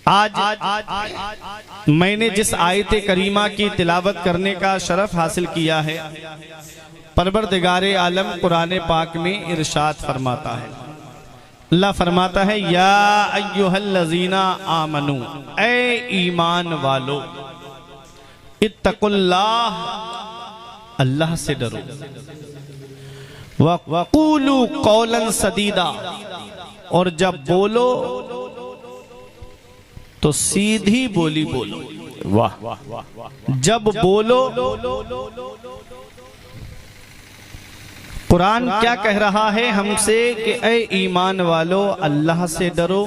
आज मैंने जिस आयत करीमा की तिलावत करने का शरफ हासिल किया है, परवरदिगारे आलम कुरान पाक में इरशाद फरमाता है, अल्लाह फरमाता है, या अय्युहल्लज़ीना आमनू, ए ईमान वालो, इत्तकुल्लाह, अल्लाह से डरो, वक़ूलू कौलन सदीदा, और जब बोलो तो सीधी बोली बोलो। वाह। जब बोलो, कुरान क्या कह रहा है हमसे कि ऐ ईमान वालो अल्लाह से डरो,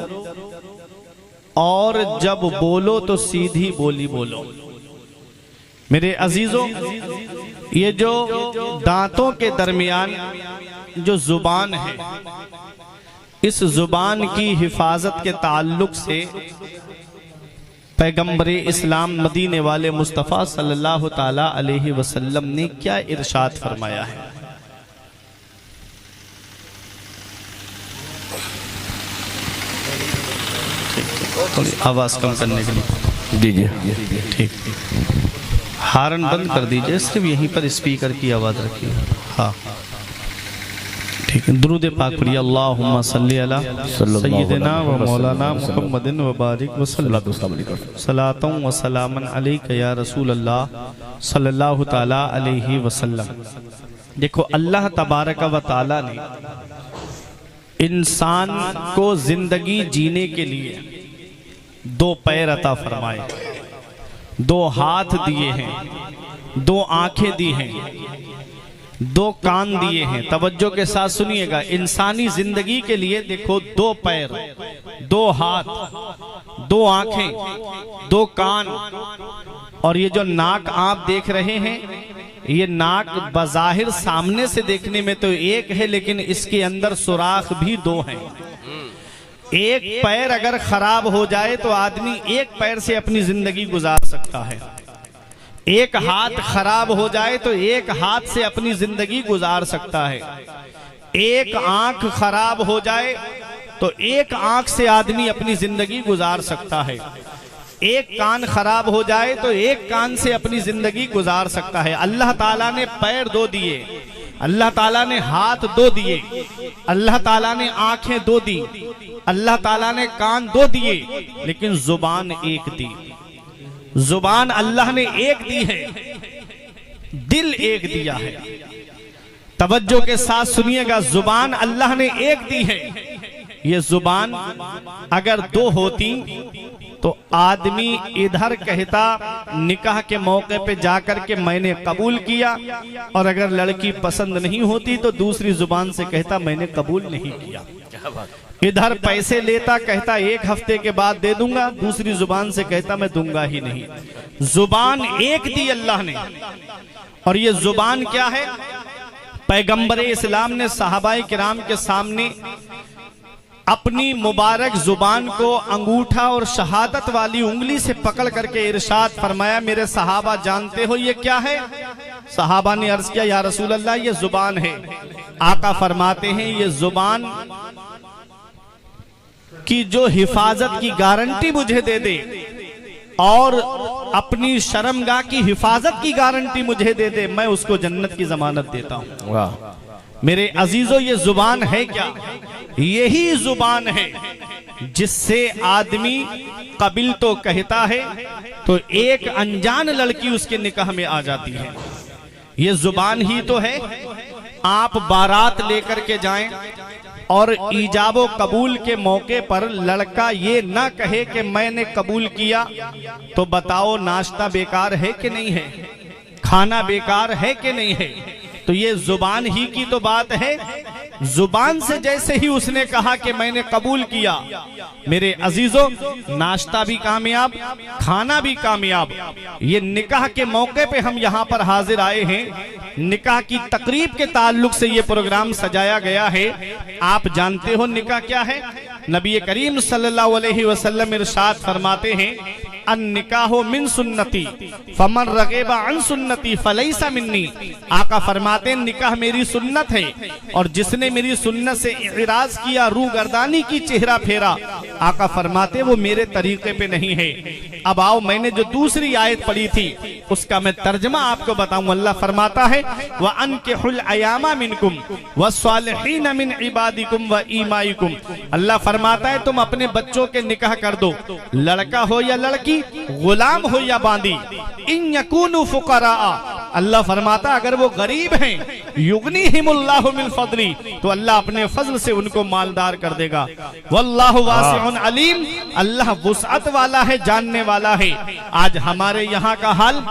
और जब बोलो तो सीधी बोली बोलो। मेरे अजीजों, ये जो दांतों के दरमियान जो जुबान है, इस जुबान की हिफाजत के ताल्लुक से पैगंबर इस्लाम मदीने वाले मुस्तफ़ा सल्लल्लाहु ताला अलैहि वसल्लम ने क्या इरशाद फरमाया है। थोड़ी आवाज कम करने के लिए दीजिए। ठीक, हारन बंद कर दीजिए, सिर्फ यहीं पर स्पीकर की आवाज रखिए। हाँ ठीक है। दुरूद पाक पढ़िए, अल्लाहुम्मा सल्ली अला सय्यिदिना व मौलाना मुहम्मदिन व बारिक व सल्लल्लाहु सलातन व सलामन अलैका या रसूल अल्लाह सल्लल्लाहु ताला अलैहि वसल्लम। देखो, अल्लाह तबारक व ताला ने इंसान को जिंदगी जीने के लिए दो पैर अता फरमाए, दो हाथ दिए हैं, दो आंखें दी हैं, दो कान दिए हैं। तवज्जो के साथ सुनिएगा, इंसानी जिंदगी के लिए देखो, दो पैर, दो हाथ, दो आंखें, दो कान, और ये जो नाक आप देख रहे हैं, ये नाक बज़ाहिर सामने से देखने में तो एक है, लेकिन इसके अंदर सुराख भी दो हैं। एक पैर अगर खराब हो जाए तो आदमी एक पैर से अपनी जिंदगी गुजार सकता है, एक हाथ खराब हो जाए तो एक हाथ से अपनी जिंदगी गुजार सकता है, एक आंख खराब हो जाए तो एक आंख से आदमी अपनी जिंदगी गुजार सकता है, एक कान खराब हो जाए तो एक कान से अपनी जिंदगी गुजार सकता है। अल्लाह ताला ने पैर दो दिए, अल्लाह ताला ने हाथ दो दिए, अल्लाह ताला ने आंखें दो दी, अल्लाह ताला ने कान दो दिए, लेकिन जुबान एक दी। जुबान अल्लाह ने एक दी है, दिल एक दिया है। तवज्जो के साथ सुनिएगा, जुबान अल्लाह ने एक दी है। ये जुबान अगर दो होती तो आदमी इधर कहता निकाह के मौके पे जाकर के मैंने कबूल किया, और अगर लड़की पसंद नहीं होती तो दूसरी जुबान से कहता मैंने कबूल नहीं किया। इधर पैसे लेता, कहता एक हफ्ते के बाद दे दूंगा, दूसरी जुबान से कहता मैं दूंगा ही नहीं। जुबान एक दी अल्लाह ने, और ये जुबान क्या है? पैगंबर इस्लाम ने सहाबाए किराम के सामने अपनी मुबारक जुबान को अंगूठा और शहादत वाली उंगली से पकड़ करके इरशाद फरमाया, मेरे सहाबा जानते हो ये क्या है? सहाबा ने अर्ज किया, या रसूल अल्लाह ये जुबान है। आका फरमाते हैं, ये जुबान की जो हिफाजत की गारंटी मुझे दे दे और अपनी शर्मगाह की हिफाजत की गारंटी मुझे दे दे, मैं उसको जन्नत की जमानत देता हूं। वाह मेरे अजीजों, ये जुबान है क्या? यही जुबान है जिससे आदमी कबिल तो कहता है तो एक अनजान लड़की उसके निकाह में आ जाती है। ये जुबान ही तो है। आप बारात लेकर के जाएं और ईजाबो कबूल के मौके पर लड़का ये ना कहे कि मैंने कबूल किया, तो बताओ नाश्ता बेकार है कि नहीं है, खाना बेकार है कि नहीं है? तो ये जुबान ही की तो बात है। जुबान से जैसे ही उसने कहा कि मैंने कबूल किया, मेरे अजीजों, नाश्ता भी कामयाब, खाना भी कामयाब। ये निकाह के मौके पे हम यहाँ पर हाजिर आए हैं। निकाह की तकरीब के ताल्लुक से ये प्रोग्राम सजाया गया है। आप जानते हो निकाह क्या है? नबी करीम सल्लल्लाहु अलैहि वसल्लम इरशाद फरमाते हैं, अन निकाहो मिन सुन्नती फमन रगेबा अन सुन्नती फलैसा मिन्नी। आका फरमाते निकाह मेरी सुन्नत है और जिसने मेरी सुन्नत से इराज किया, रूह गर्दानी की, चेहरा फेरा, आका फरमाते वो मेरे तरीके पे नहीं है। अब आओ, मैंने जो दूसरी आयत पढ़ी थी उसका मैं तर्जमा आपको बताऊं। अल्लाह फरमाता है व अनकिहुल अयामा मिनकुम वस्सालिहीन मिन इबादिकुम व ईमाइकुम। अल्लाह फरमाता है तुम अपने बच्चों के निकाह कर दो, लड़का हो या लड़की, गुलाम हो या बांदी। इन यकूनु फुकरा, अल्लाह फरमाता अगर वो गरीब हैं, युगनीहिमुल्लाहु मिन फदली, तो अल्लाह अपने फजल से उनको मालदार कर देगा। वल्लाहु वासिउन अलीम, अल्लाह वुसअत वाला है, जानने वाला है। आज हमारे यहाँ का हाल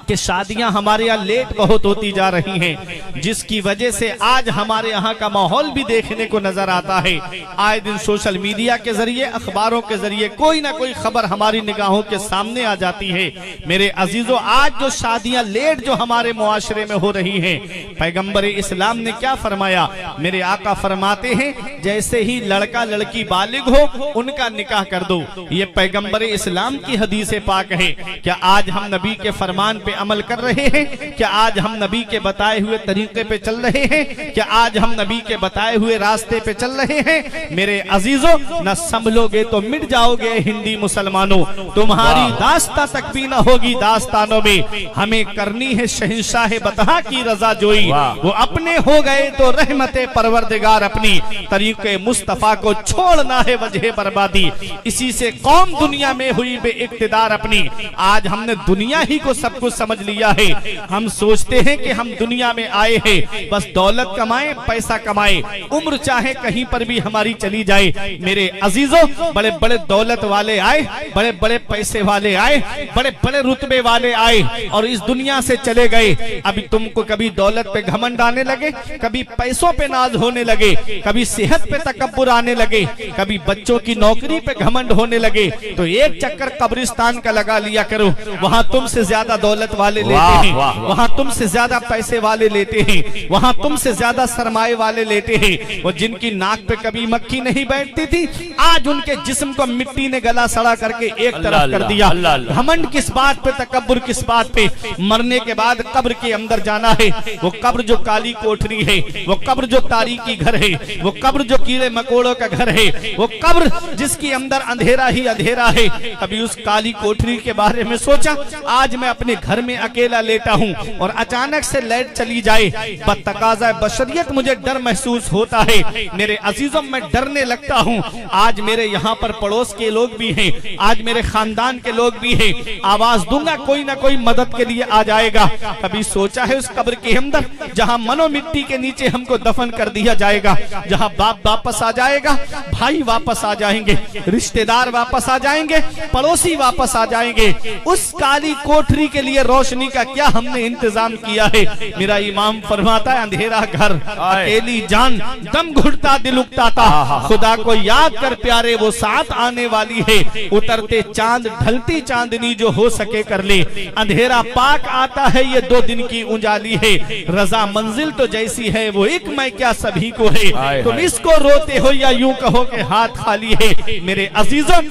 कि शादियां हमारे यहाँ लेट बहुत होती जा रही हैं, जिसकी वजह से आज हमारे यहाँ का माहौल भी देखने को नजर आता है। आए दिन सोशल मीडिया के जरिए, अखबारों के जरिए कोई ना कोई खबर हमारी निगाहों के सामने आ जाती है। मेरे अजीजों, आज जो शादियां लेट जो हमारे मुआशरे में हो रही हैं, पैगंबर इस्लाम ने क्या फरमाया? मेरे आका फरमाते हैं जैसे ही लड़का लड़की बालिग हो उनका निकाह कर दो। ये पैगंबर इस्लाम की हदीस पाक है। क्या आज हम नबी के फरमान पे अमल कर रहे हैं? क्या आज हम नबी के बताए हुए तरीके पे चल रहे हैं? क्या आज हम नबी के बताए हुए रास्ते पे चल रहे हैं? मेरे अजीजों, न संभलोगे तो मिट जाओगे हिंदी मुसलमानों, तुम्हारी दास्ता तक भी न होगी दास्तानों में। हमें करनी है शहंशाह बतहा की रजा जोई, वो अपने हो गए तो रहमते परवरदिगार अपनी, तरीके मुस्तफा को छोड़ना है वजह बर्बादी। इसी से कौम दुनिया में हुई बे इक्तिदार अपनी। आज हमने दुनिया ही को सब कुछ समझ लिया है। हम सोचते हैं कि हम दुनिया में आए हैं बस दौलत कमाएं, पैसा कमाएं, उम्र चाहे कहीं पर भी हमारी चली जाए। मेरे अजीजों, बड़े बड़े दौलत वाले आए, बड़े बड़े पैसे वाले आए, बड़े बड़े रुतबे वाले आए और इस दुनिया से चले गए। अभी तुमको कभी दौलत पे घमंड आने लगे, कभी पैसों पे नाज होने लगे, कभी सेहत पे तकब्बुर आने लगे, कभी बच्चों की नौकरी पे घमंड होने लगे, तो एक चक्कर कब्रिस्तान का लगा लिया करो। वहाँ तुमसे ज्यादा दौलत वाले लेते हैं, वहाँ तुमसे ज्यादा पैसे वाले लेते हैं, वहाँ तुमसे ज्यादा सरमाए वाले लेते हैं। वो जिनकी नाक पे कभी मक्खी नहीं बैठती थी, आज उनके जिस्म को मिट्टी ने गला सड़ा करके एक तरफ कर दिया। घमंड किस बात पे, तकब्बुर किस बात पे? मरने के बाद कब्र के अंदर जाना है। वो कब्र जो काली कोठरी है, वो कब्र जो तारीकी घर है, वो कब्र जो कीड़े मकोड़ों का घर है, वो कब्र जिसके अंदर अंधेरा ही अंधेरा है। कभी उस काली कोठरी के बारे में सोचा? आज मैं अपने घर में अकेला लेटा हूँ और अचानक से लाइट चली जाए, बतकाज़ा बशरियत मुझे डर महसूस होता है। मेरे अजीजों, मैं डरने लगता हूँ। आज मेरे यहाँ पर पड़ोस के लोग भी हैं, आज मेरे खानदान के लोग भी हैं, आवाज दूंगा कोई ना कोई मदद के लिए आ जाएगा। कभी सोचा है उस कब्र के अंदर जहाँ मनो मिट्टी के नीचे हमको दफन कर दिया जाएगा, जहाँ बाप वापस आ जाएगा, भाई वापस आ जाएंगे, रिश्तेदार वापस आ जाएंगे, पड़ोसी वापस आ जाएंगे, उस काली कोठरी के लिए रोशनी का क्या हमने इंतजाम किया है? मेरा इमाम फरमाता है अंधेरा घर, अकेली जान, दम घुटता दिल उकताता, खुदा को याद कर प्यारे वो साथ आने वाली है। उतरते चांद ढलती चांदनी जो हो सके कर ले, अंधेरा पाक आता है ये 2 दिन की उजाली है। रजा मंजिल तो जैसी है वो एक मैं क्या सभी को है, तुम इसको रोते हो या यूं कहो कि हाथ खाली है। मेरे अजीजों,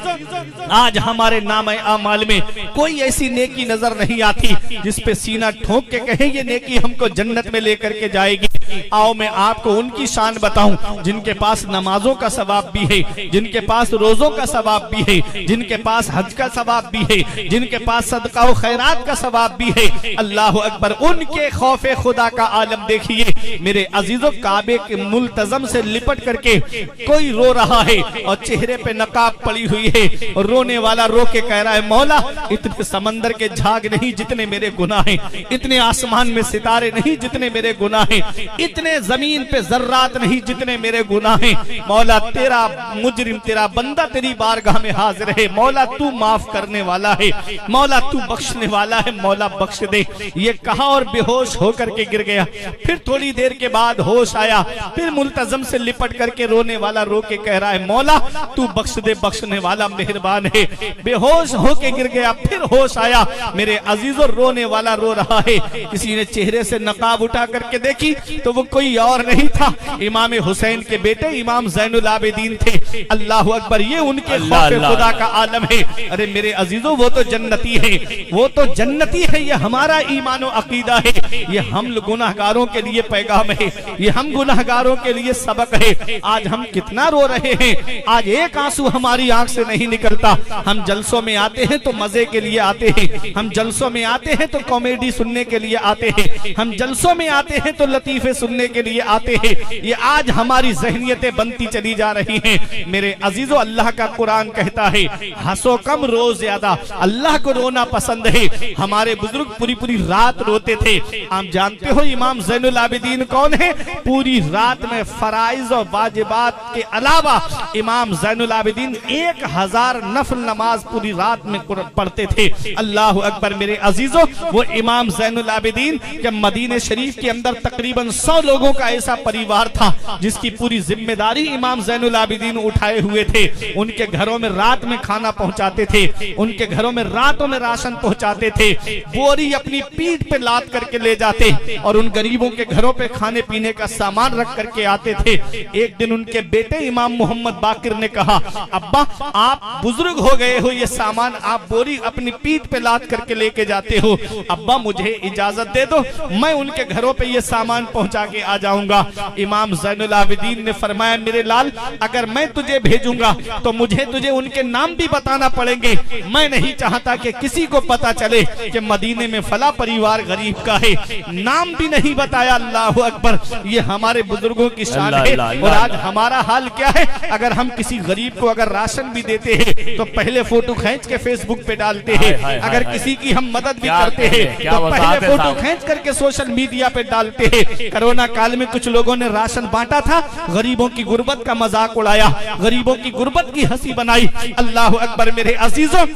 आज हमारे नाम आमाल में कोई ऐसी नेकी नजर नहीं आती जिस पे सीना ठोक के कहे ये नेकी हमको जन्नत में लेकर के जाएगी। आओ मैं आपको उनकी शान बताऊं जिनके पास नमाजों का सवाब भी है, जिनके पास रोजों का सवाब भी है, जिनके पास हज का सवाब भी है, जिनके पास सदका व खैरात का सवाब भी है। अल्लाह अकबर, उनके खौफे खुदा का आलम देखिए। मेरे अजीजों, काबे के मुल्तजम से लिपट करके कोई रो रहा है और चेहरे पे नकाब पड़ी हुई है और रोने वाला रो के कह रहा है मौला इतने समंदर के झाग नहीं जितने मेरे गुनाह हैं, इतने आसमान में सितारे नहीं जितने मेरे गुनाह हैं, इतने जमीन पे जर्रात नहीं जितने मेरे गुनाह हैं। मौला तेरा मुजरिम, तेरा बंदा तेरी बारगाह में हाजिर है। मौला तू माफ करने वाला है, मौला तू बख्शने वाला है, मौला बख्श दे। ये कहा और बेहोश होकर के गिर गया। फिर थोड़ी देर के बाद होश आया, फिर मुल्तजम से लिपट करके रोने वाला रो के कह रहा है मौला तू बख्श दे, बख्शने वाला मेहरबान है। बेहोश होके गिर गया, फिर होश आया। मेरे अजीजों, पर रोने वाला रो रहा है। किसी ने चेहरे से नकाब उठा करके देखी तो वो कोई और नहीं था, इमाम हुसैन के बेटे इमाम ज़ैनुल आबिदीन थे। अल्लाह अकबर, ये उनके खौफ खुदा का आलम है। अरे मेरे अजीजों, वो तो जन्नती है, वो तो जन्नती है। ये हमारा ईमान और अकीदा है, ये हम गुनाहगारों के लिए पैगाम है, ये हम गुनाहगारों के लिए सबक है। आज हम कितना रो रहे हैं, आज एक आंसू हमारी आंख से नहीं निकलता। हम जलसों में आते हैं तो मजे के लिए आते हैं, हम जलसों में आते हैं तो कॉमेडी सुनने के लिए आते हैं, हम जलसों में आते हैं तो लतीफे सुनने के लिए आते हैं। ये आज हमारी ज़हनियतें बनती चली जा रही हैं। मेरे अजीजों, अल्लाह का कुरान कहता है हंसो कम रो ज्यादा। अल्लाह को रोना पसंद है। हमारे बुजुर्ग पूरी पूरी रात रोते थे। आप जानते हो इमाम ज़ैनुल आबिदीन कौन है? पूरी रात में फराइज और वाजिबात के अलावा इमाम ज़ैनुल आबिदीन 1000 नफल नमाज पूरी रात में पढ़ते थे। अल्लाह अकबर मेरे अजीजों, वो इमाम ज़ैनुल आबिदीन के मदीने शरीफ के अंदर तकरीबन 100 लोगों का ऐसा परिवार था जिसकी पूरी जिम्मेदारी इमाम ज़ैनुल आबिदीन उठाए हुए थे। उनके घरों में रात में खाना पहुंचाते थे, उनके घरों में रातों में राशन पहुंचाते थे। बोरी अपनी पीठ पे लाद करके ले जाते और उन गरीबों के घरों पे खाने पीने का सामान रख करके आते थे। एक दिन उनके बेटे इमाम मोहम्मद बाकिर ने कहा, अब्बा आप बुजुर्ग हो गए हो, ये सामान आप बोरी अपनी पीठ पे लाद करके लेके जाते हो, अब्बा मुझे इजाजत दे दो, मैं उनके घरों पे ये सामान पहुंचा के आ जाऊंगा। इमाम ज़ैनुल आबिदीन ने फरमाया, मेरे लाल, अगर मैं तुझे भेजूंगा तो मुझे तुझे उनके नाम भी बताना पड़ेंगे। मैं नहीं चाहता कि किसी को पता चले कि मदीने में फला परिवार गरीब का है। नाम भी नहीं बताया। अल्लाह अकबर, ये हमारे बुजुर्गों की शान है। और आज हमारा हाल क्या है? अगर हम किसी गरीब को अगर राशन भी देते हैं तो पहले फोटो खींच के फेसबुक पे डालते हैं। अगर किसी की हम मदद भी करते हैं तो पहले फोटो खींच करके सोशल मीडिया पे डालते हैं। कोरोना काल में कुछ लोगों ने राशन बांटा था, गरीबों की गुर्बत का मजाक उड़ाया, गरीबों की गुर्बत की हंसी बनाई। अल्लाह अकबर मेरे अजीजों,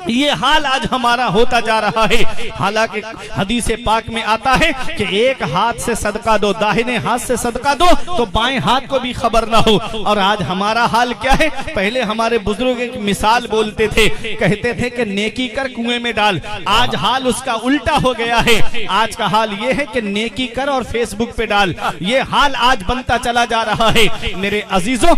ये हाल आज हमारा होता जा रहा है। हालांकि हदीस पाक में आता है कि एक हाथ से सदका दो, दाहिने हाथ से सदका दो तो बाएं हाथ को भी खबर ना हो। और आज हमारा हाल क्या है? पहले हमारे बुजुर्ग एक मिसाल बोलते थे, कहते थे कि नेकी कर कुएं में डाल। आज हाल उसका उल्टा हो गया है। आज का हाल ये है कि नेकी कर और फेसबुक पे डाल। ये हाल आज बनता चला जा रहा है। मेरे अजीजों,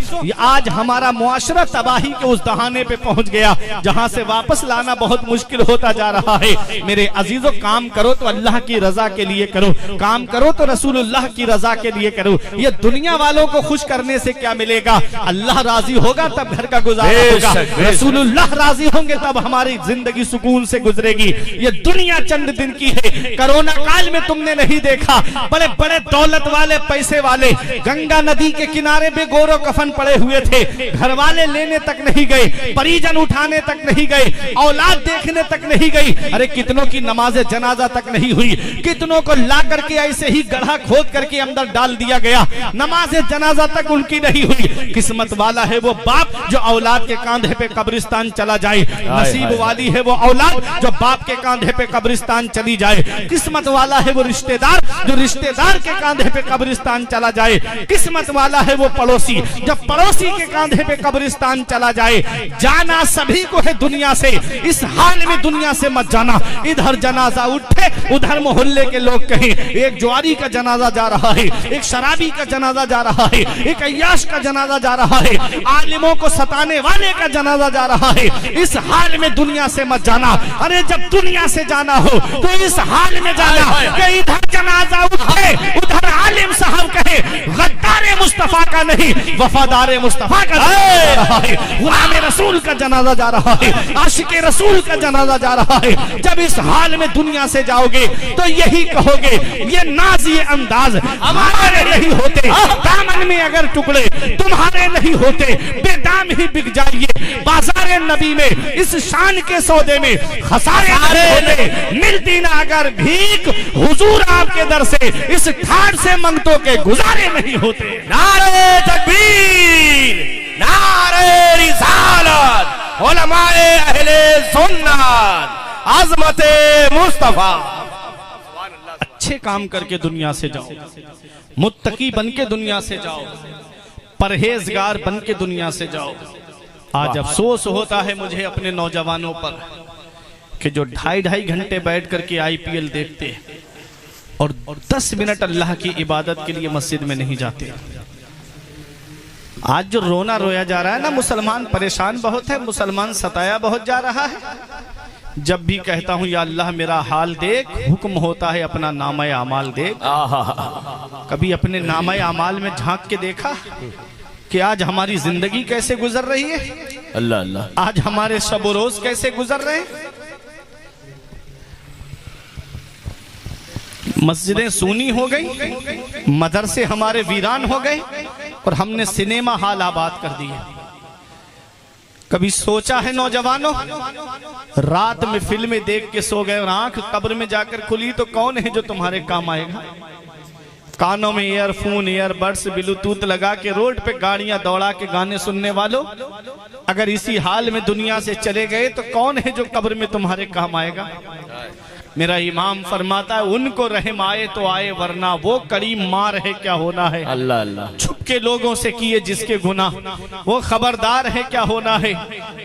आज हमारा मुआशरा तबाही के उस दहाने पे पहुंच गया जहां से वापस लाना बहुत मुश्किल होता जा रहा है। मेरे अजीजों, काम करो तो अल्लाह की रजा के लिए करो, काम करो तो रसूलुल्लाह की रजा के लिए करो। ये दुनिया वालों को खुश करने से क्या मिलेगा? अल्लाह राजी होगा तब घर का गुजारा होगा, रसूलुल्लाह राजी होंगे तब हमारी जिंदगी सुकून से गुजरेगी। ये दुनिया चंद दिन की है। कोरोना काल में तुमने नहीं देखा, बड़े बड़े दौलत वाले पैसे वाले गंगा नदी के किनारे पे गोरो कफन पड़े हुए थे, घर वाले लेने तक नहीं गए, परिजन उठाने तक नहीं गए, औलाद देखने तक नहीं गई। अरे कितनों की नमाज जनाजा तक नहीं हुई, कितनों को ला करके ऐसे ही गड्ढा खोद करके अंदर डाल दिया गया, नमाज जनाजा तक उनकी नहीं हुई। किस्मत वाला है वो बाप जो औलाद के कांधे पे कब्रिस्तान चला जाए, नसीब वाली है वो औलाद जो बाप के कांधे पे कब्रिस्तान चली जाए। किस्मत वाला है वो रिश्तेदार जो रिश्तेदार के कांधे पे कब्रिस्तान चला जाए। किस्मत वाला है वो पड़ोसी जब पड़ोसी के कांधे पे कब्रिस्तान चला जाए। जाना सभी को है दुनिया से, इस हाल में दुनिया से मत जाना। इधर जनाजा उठे, उधर मोहल्ले के लोग कहें एक जुआरी का जनाजा जा रहा है, एक शराबी का जनाजा जा रहा है, एक अय्याश का जनाजा जा रहा है, आलिमों को सताने वाले का जनाजा जा रहा है। इस हाल में दुनिया से मत जाना। अरे जब दुनिया से जाना हो तो इस हाल में जाना कि इधर जनाजा उठे, उधर आलिम साहब कहे गद्दारे मुस्तफा का नहीं, वफादारे मुस्तफा का जा रहा है, गुलाम रसूल का जनाजा जा रहा है, आशिके रसूल का जनाजा जा रहा है। जब इस हाल में दुनिया से जाओगे तो यही कहोगे ये नाज ये अंदाज हमारे नहीं होते, दामन में अगर टुकड़े तुम्हारे नहीं होते, बेदाम ही बिक जाइए बाजारे नबी में। इस शान के सौदे में खसारे होते, मिलती ना अगर भीख हुजूर आपके दर से, इस ठाट से मंगतों के गुजारे नहीं होते। नारे तकबीर, नारे रिसालत, उलमाए अहले सुन्नत, अज़मते मुस्तफा। अच्छे काम करके दुनिया से जाओ, मुत्तकी बन के दुनिया से जाओ, परहेजगार बन के दुनिया से जाओ। आज अफसोस होता है मुझे अपने नौजवानों पर कि जो 2.5 घंटे बैठ करके IPL देखते हैं और 10 मिनट अल्लाह की इबादत के लिए मस्जिद में नहीं जाते। आज जो रोना रोया जा रहा है ना, मुसलमान परेशान बहुत है, मुसलमान सताया बहुत जा रहा है। जब भी कहता हूं या अल्लाह मेरा हाल देख, हुक्म होता है अपना नामा अमाल देख। कभी अपने नामा अमाल में झांक के देखा कि आज हमारी जिंदगी कैसे गुजर रही है? अल्लाह अल्लाह, आज हमारे शब रोज कैसे गुजर रहे हैं? मस्जिदें सूनी हो गई, मदरसे हमारे वीरान हो गए और हमने सिनेमा हॉल आबाद कर दिए। कभी सोचा है नौजवानों, रात में फिल्में देख के सो गए और आंख कब्र में जाकर खुली तो कौन है जो तुम्हारे काम आएगा? कानों में ईयरफोन, ईयरबड्स, ब्लूटूथ लगा के रोड पे गाड़ियां दौड़ा के गाने सुनने वालों, अगर इसी हाल में दुनिया से चले गए तो कौन है जो कब्र में तुम्हारे काम आएगा? मेरा इमाम फरमाता है, उनको रहम आए तो आए, वरना वो करीम मार है क्या होना है। अल्लाह अल्लाह, छुप के लोगों से किए जिसके गुनाह, वो खबरदार है क्या होना है।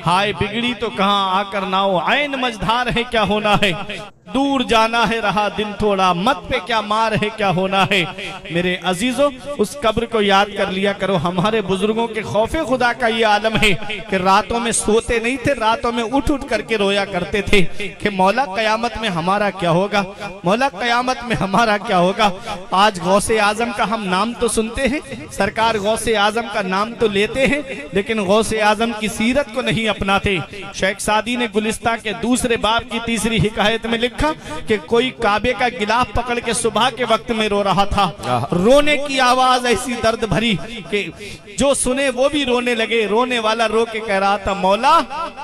हाय बिगड़ी तो कहाँ आकर ना हो, ऐन मझधार है क्या होना है। दूर जाना है रहा दिन थोड़ा, मत पे क्या मार है क्या होना है। मेरे अजीजों, उस कब्र को याद कर लिया करो। हमारे बुजुर्गों के खौफे खुदा का ये आलम है कि रातों में सोते नहीं थे, रातों में उठ उठ करके रोया करते थे कि मौला कयामत में हमारा क्या होगा, मौला कयामत में हमारा क्या होगा। आज गौसे आजम का हम नाम तो सुनते हैं, सरकार गौसे आजम का नाम तो लेते हैं, लेकिन गौसे आजम की सीरत को नहीं अपनाते। शेख सादी ने गुलिस्ता के 2 बाब की 3री हिकायत में लिखा कि कोई काबे का गिलाफ पकड़ के सुबह के वक्त में रो रहा था। रोने की आवाज ऐसी दर्द भरी कि जो सुने वो भी रोने लगे। रोने वाला रो के कह रहा था, मौला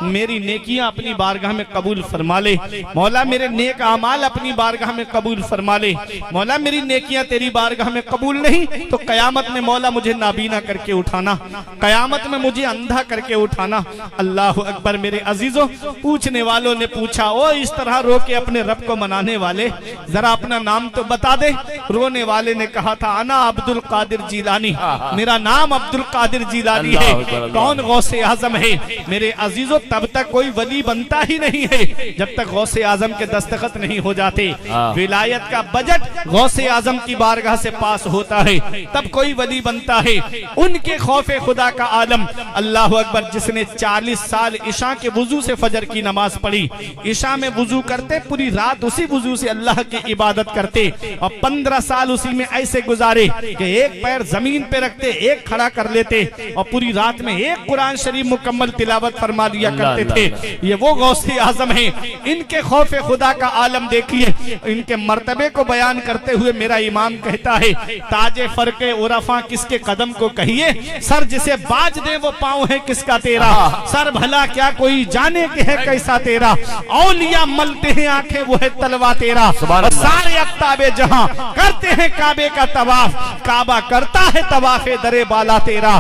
मेरी नेकियां अपनी बारगाह में कबूल फरमा ले, मौला मेरे नेक अमाल अपनी बारगाह में कबूल फरमा ले। मौला मेरी नेकियां तेरी बारगाह में कबूल नहीं तो कयामत में मौला मुझे नाबीना करके उठाना, कयामत में मुझे अंधा करके उठाना। अल्लाह अकबर। मेरे अजीजों, पूछने वालों ने पूछा, ओ इस तरह रो के अपने रब को मनाने वाले, जरा अपना नाम तो बता दे। रोने वाले ने कहा था, अना अब्दुल कादिर जीलानी, मेरा नाम अब्दुल कादिर जीलानी है। कौन गौसे आजम है? मेरे अजीजों, तब तक कोई वली बनता ही नहीं है जब तक गौसे आजम के दस्तखत नहीं हो जाते। विलायत का बजट गौसे आजम की बारगाह से पास होता है, तब कोई वली बनता है। उनके खौफे खुदा का आलम, अल्लाह अकबर। जिसने 40 साल इशा के वुजू से फजर की नमाज पढ़ी, इशा में वुजू करते, पूरी रात उसी वुजू से अल्लाह की इबादत करते, और 15 साल उसी में ऐसे गुजारे कि एक पैर जमीन पे रखते, एक खड़ा कर लेते, और पूरी रात में एक कुरान शरीफ मुकम्मल तिलावत फरमा दिया करते थे। ये वो गौसे आजम है। इनके खौफे खुदा का आलम देखिए। इनके मर्तबे को बयान करते हुए मेरा इमाम कहता है, ताजे फरके उरफा किसके कदम को कहिए, सर जिसे बाज दे वो पाँव है किसका तेरा, सर भला क्या कोई जाने के है कैसा तेरा, औलिया मलते हैं आंखें वो है तलवा तेरा। सारे अफ्ताबे जहां करते हैं काबे का तवाफ, काबा करता है तवाफे दरे बाला तेरा।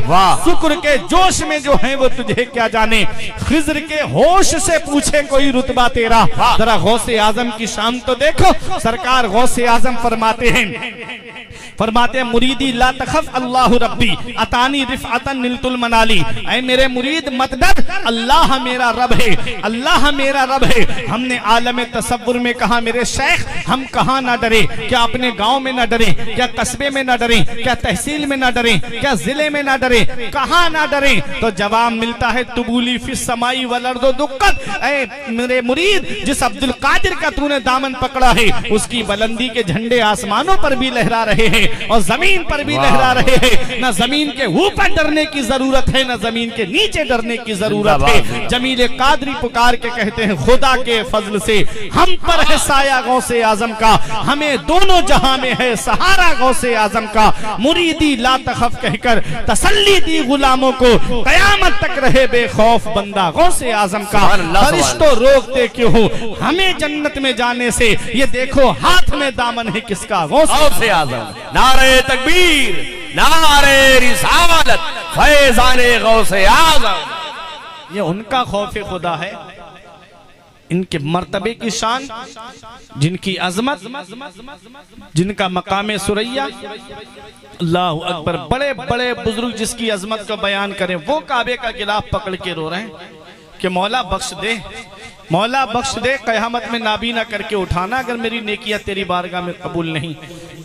शुक्र के जोश में जो है वो तुझे क्या जाने, खिज्र के होश से पूछे कोई रुतबा तेरा। जरा गौसे आजम की शान तो देखो। सरकार गौसे आजम फरमाते हैं मुरीदी ला तखफ अल्लाह रब्बी अतानी रिफअतन निलतुल मनाली। ऐ मेरे मुरीद मत डर, अल्लाह मेरा रब है, अल्लाह मेरा रब है। हमने आलम तसव्वुर में कहा, मेरे शेख हम कहाँ ना डरे, क्या अपने गांव में ना डरे, क्या कस्बे में ना डरे, क्या तहसील में ना डरे, क्या जिले में ना डरे, कहाँ ना डरे? तो जवाब मिलता है, तुबूली फिस समाई वलर्दो दुक्कत। ऐ मेरे मुरीद, जिस अब्दुल कादिर का तूने दामन पकड़ा है, उसकी बुलंदी के झंडे आसमानों पर भी लहरा रहे हैं और जमीन पर भी लहरा रहे हैं। न जमीन के ऊपर डरने की जरूरत है, न जमीन के नीचे डरने की जरूरत है। जमील कादरी पुकार के कहते हैं, खुदा के फजल से हम पर है साया गौसे आजम का, हमें दोनों जहां में है सहारा गौसे आजम का। मुरीदी ला तखफ कहकर तसल्ली दी गुलामों को, कयामत तक रहे बेखौफ बंदा गौसे आजम का। फरिश्तों रोकते क्यों हो हमें जन्नत में जाने से, ये देखो हाथ में दामन है किसका, गौसे आजम। नारे तकबीर, नारे रिसालत, फैज़ाने गौसे आज़म। ये उनका खौफे खुदा है, इनके मर्तबे की शान, जिनकी अजमत, जिनका मकाम सुरैया। अल्लाह अकबर। बड़े बड़े बुजुर्ग जिसकी अजमत को बयान करें, वो काबे का गिलाफ पकड़ के रो रहे हैं कि मौला बख्श दे, मौला बख्श दे क़यामत में नाबीना करके उठाना अगर मेरी नेकियां तेरी बारगाह में कबूल नहीं।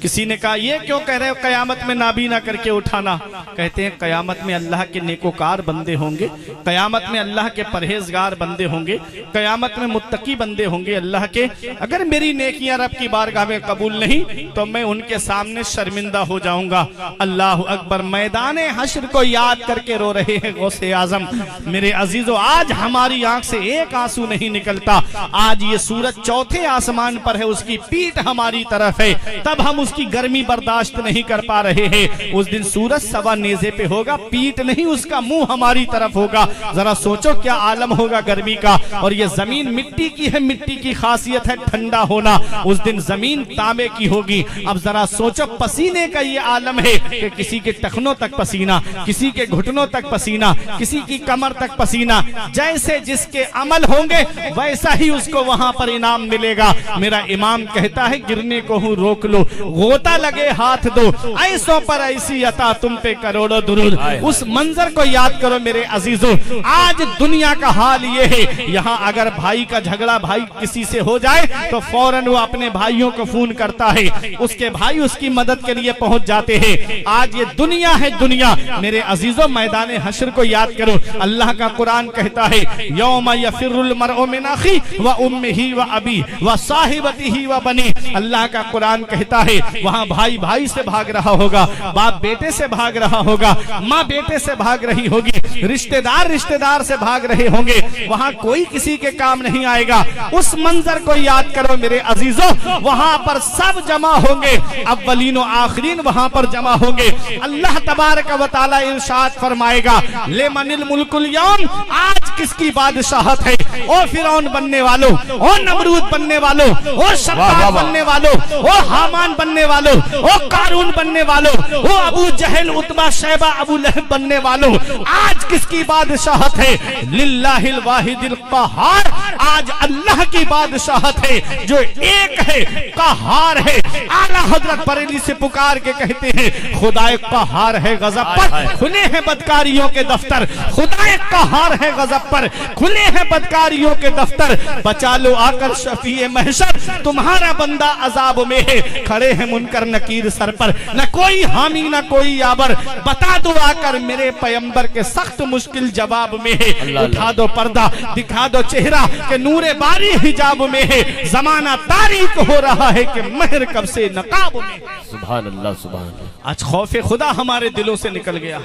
किसी ने कहा ये क्यों कह रहे हो क़यामत में नाबीना करके उठाना? कहते हैं क़यामत में अल्लाह के नेकोकार बंदे होंगे, क़यामत में अल्लाह के परहेजगार बंदे होंगे, क़यामत में मुत्तकी बंदे होंगे अल्लाह के। अगर मेरी नेकियां रब की बारगाह में कबूल नहीं तो मैं उनके सामने शर्मिंदा हो जाऊंगा। अल्लाह अकबर। मैदाने हश्र को याद करके रो रहे हैं गौसे आजम। मेरे अजीजों, आज हमारी आंख से एक आंसू नहीं निकलता। आज ये सूरज चौथे आसमान पर है, उसकी पीठ हमारी तरफ है, तब हम उसकी गर्मी बर्दाश्त नहीं कर पा रहे हैं। उस दिन सूरज सवा नेजे पे होगा, पीठ नहीं उसका मुंह हमारी तरफ होगा। जरा सोचो क्या आलम होगा गर्मी का। और ये जमीन मिट्टी की है, मिट्टी की खासियत है ठंडा होना। उस दिन जमीन तांबे की होगी। अब जरा सोचो पसीने का ये आलम है कि किसी के टखनों तक पसीना, किसी के घुटनों तक पसीना, किसी की कमर तक पसीना। जैसे जिसके अमल होंगे वैसा ही उसको वहां पर इनाम मिलेगा। मेरा इमाम कहता है गिरने को हूँ रोक लो, गोता लगे हाथ दो, ऐसों पर ऐसी अता तुम पे करोड़ों दुरूद। उस मंजर को याद करो मेरे अजीजों। आज दुनिया का हाल ये है, यहाँ अगर भाई का झगड़ा भाई किसी से हो जाए तो फौरन वो अपने भाइयों को फोन करता है, उसके भाई उसकी मदद के लिए पहुंच जाते हैं। आज ये दुनिया है दुनिया। मेरे अजीजों, मैदान हश्र को याद करो। अल्लाह का कुरान कहता है यौम यफिरुल मरउ मिन अखी व उम्मिही व अबी व साहिबतिही व बनी। अल्लाह का कुरान कहता है वहां भाई भाई से भाग रहा होगा, बाप बेटे से भाग रहा होगा, माँ बेटे से भाग रही होगी, रिश्तेदार रिश्तेदार से भाग रहे होंगे। वहां कोई किसी के काम नहीं आएगा। उस मंजर को याद करो मेरे अजीजों। वहां पर सब जमा होंगे, अव्वलीन और आखिरीन वहां पर जमा होंगे। अल्लाह तबारक व तआला इरशाद फरमाएगा लिमनिल मुल्कुल यौम, आज किसकी बादशाहत है? ओ फिरौन बनने वालों, ओ नमरूद बनने वालों, ओ शद्दाद बनने वालों, ओ हामान बनने वालों, ओ कारून बनने वालों, ओ अबू जहल उतबा शैबा अबू लहब बनने वालों, आज किसकी बादशाहत है? लिल्लाहिल वाहिदिल क़हार। आज अल्लाह की बादशाहत है जो एक है, क़हार है। आला हजरत बरेली से पुकार के कहते हैं खुदाए क़हार है गजब पर, खुले हैं बदकारियों के दफ्तर। खुदाए क़हार है गजब पर, खुले हैं बदकारियों के दफ्तर। बचा लो आकर शफीए महशर, तुम्हारा बंदा अजाब में है। खड़े हैं मुनकर नकीर सर पर, न कोई हामी न कोई याबर। बता दो आकर मेरे पैगंबर के सख्त मुश्किल जवाब में है। उठा दो पर्दा, दिखा दो चेहरा के नूरे बारी हिजाब में है। जमाना तारीक हो रहा है कि महर कब से नकाब में। सुभान अल्लाह, सुभान अल्लाह। आज खौफे खुदा हमारे दिलों से निकल गया।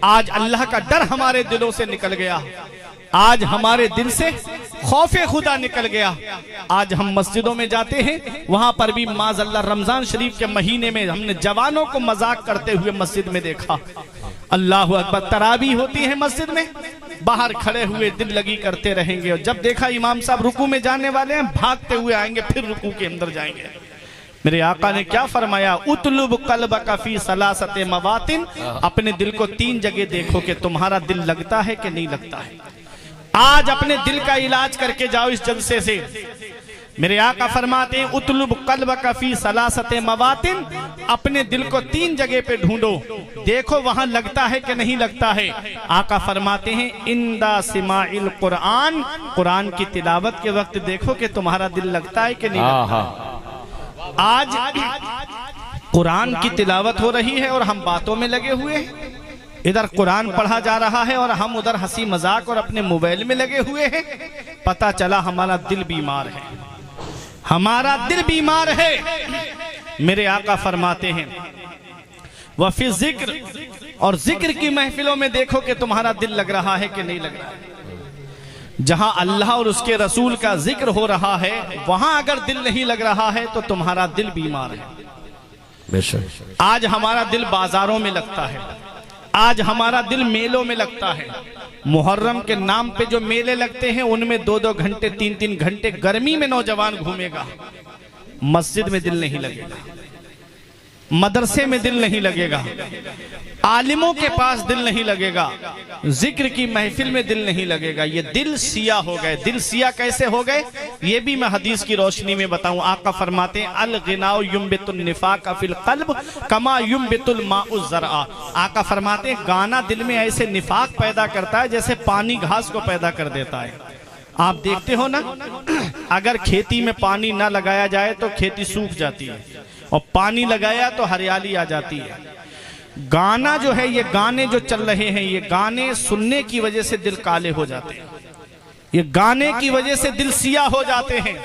आज अल्लाह का डर हमारे दिलों से निकल गया। आज हमारे दिल से खौफे खुदा निकल गया। आज हम मस्जिदों में जाते हैं, वहां पर भी माज़अल्लाह रमजान शरीफ के महीने में हमने जवानों को मजाक करते हुए मस्जिद में देखा। अल्लाह अकबर। तरावी होती है मस्जिद में, बाहर खड़े हुए दिल लगी करते रहेंगे, और जब देखा इमाम साहब रुकू में जाने वाले हैं, भागते हुए आएंगे, फिर रुकू के अंदर जाएंगे। मेरे आका ने क्या फरमाया? उतलुब कल्बका फी सलासते मवातिन। अपने दिल को 3 जगह देखो कि तुम्हारा दिल लगता है कि नहीं लगता है। आज अपने दिल का इलाज करके जाओ इस जलसे से। मेरे आका फरमाते हैं उतलुब कल्बका फी सलासते मवातिन। अपने दिल को 3 जगह पे ढूंढो, देखो वहां लगता है कि नहीं लगता है। आका फरमाते हैं इंदा सिमाइल कुरान, कुरान की तिलावत के वक्त देखो कि तुम्हारा दिल लगता है कि नहीं लगता है। आज कुरान की तिलावत हो रही है और हम बातों में लगे हुए हैं। इधर कुरान पढ़ा जा रहा है और हम उधर हंसी मजाक और अपने मोबाइल में लगे हुए हैं। पता चला हमारा दिल बीमार है, हमारा दिल बीमार है। मेरे आका फरमाते हैं वफी जिक्र, और जिक्र की महफिलों में देखो कि तुम्हारा दिल लग रहा है कि नहीं लग रहा है। जहां अल्लाह और उसके रसूल का जिक्र हो रहा है, वहां अगर दिल नहीं लग रहा है तो तुम्हारा दिल बीमार है। आज हमारा दिल बाजारों में लगता है, आज हमारा दिल मेलों में लगता है। मुहर्रम के नाम पे जो मेले लगते हैं उनमें 2-2 घंटे 3-3 घंटे गर्मी में नौजवान घूमेगा। मस्जिद में दिल नहीं लगेगा, मदरसे में दिल नहीं लगेगा, आलिमों के पास दिल नहीं लगेगा, जिक्र की महफिल में दिल नहीं लगेगा। ये दिल सिया हो गए। दिल सिया कैसे हो गए ये भी मैं हदीस की रोशनी में बताऊं। आका फरमाते हैं अल गिनाउ युम्बितुन निफाक फिल क़ल्ब कमा युम्बितुल माउ ज़रआ। आका फरमाते हैं गाना दिल में ऐसे निफाक पैदा करता है जैसे पानी घास को पैदा कर देता है। आप देखते हो ना, अगर खेती में पानी ना लगाया जाए तो खेती सूख जाती है, और पानी लगाया तो हरियाली आ जाती है। गाना जो है, ये गाने जो चल रहे हैं, ये गाने सुनने की वजह से दिल काले हो जाते हैं, ये गाने की वजह से दिल सिया हो जाते हैं।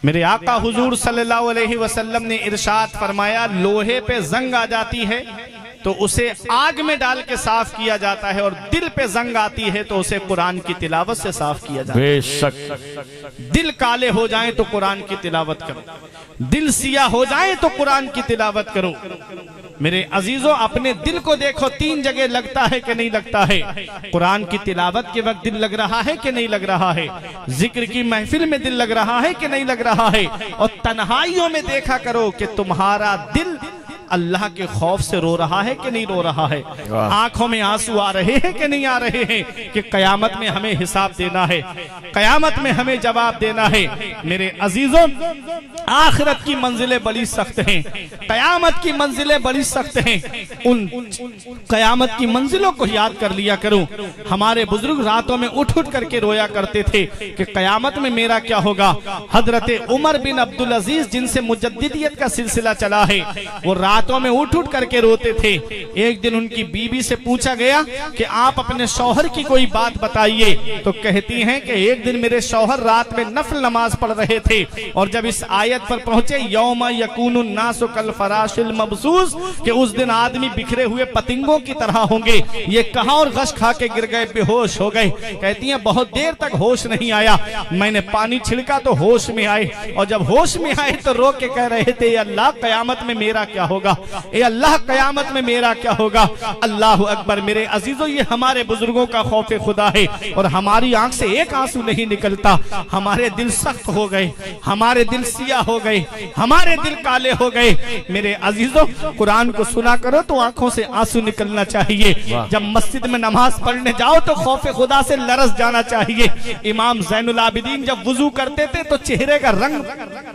मेरे आका हुजूर सल्लल्लाहु अलैहि वसल्लम ने इरशाद फरमाया, लोहे पे जंग आ जाती है तो उसे आग में डाल के साफ किया जाता है, और दिल पे जंग आती है तो उसे कुरान की तिलावत से साफ किया जाता है। बेशक दिल काले हो जाएं तो कुरान की तिलावत करो, दिल सिया हो जाएं तो कुरान की तिलावत करो। मेरे अजीजों, अपने दिल को देखो, 3 जगह लगता है कि नहीं लगता है? कुरान की तिलावत के वक्त दिल लग रहा है कि नहीं लग रहा है? जिक्र की महफिल में दिल लग रहा है कि नहीं लग रहा है? और तन्हाइयों में देखा करो कि तुम्हारा दिल अल्लाह के खौफ से रो रहा है कि नहीं रो रहा है? आंखों में आंसू आ रहे हैं कि नहीं आ रहे हैं कि कयामत में हमें हिसाब देना है, कयामत में हमें जवाब देना है। मेरे अजीजों, आखिरत की मंजिलें बड़ी सख्त हैं, कयामत की मंजिलें बड़ी सख्त हैं। उन कयामत की मंजिलों को याद कर लिया करो। हमारे बुजुर्ग रातों में उठ उठ करके रोया करते थे कि कयामत में मेरा क्या होगा। हजरत उमर बिन अब्दुल अजीज, जिनसे मुजद्दिदियत का सिलसिला चला है, वो रातों में उठ उठ करके रोते थे। एक दिन उनकी बीबी से पूछा गया कि आप अपने शौहर की कोई बात बताइए, तो कहती हैं कि एक दिन मेरे शौहर रात में नफल नमाज पढ़ रहे थे, और जब इस आयत पर पहुंचे, यौमा यकूनु नासु कल फराशिल मबसूस, कि उस दिन आदमी बिखरे हुए पतिंगों की तरह होंगे, ये कहा और गश खा के गिर गए, बेहोश हो गए। कहती हैं बहुत देर तक होश नहीं आया, मैंने पानी छिड़का तो होश में आए, और जब होश में आए तो रो के कह रहे थे, अल्लाह कयामत में मेरा क्या होगा, ए अल्लाह कयामत में मेरा क्या होगा। अल्लाह अकबर। मेरे अजीजों, ये हमारे बुजुर्गों का खौफ खुदा है, और हमारी आंख से एक आंसू नहीं निकलता। हमारे दिल सख्त हो गए, हमारे दिल सिया हो गए, हमारे दिल काले हो गए। मेरे अजीजों, कुरान को सुना करो तो आंखों से आंसू निकलना चाहिए। जब मस्जिद में नमाज पढ़ने जाओ तो खौफ खुदा से लरस जाना चाहिए। इमाम ज़ैनुल आबिदीन जब वुजू करते थे तो चेहरे का रंग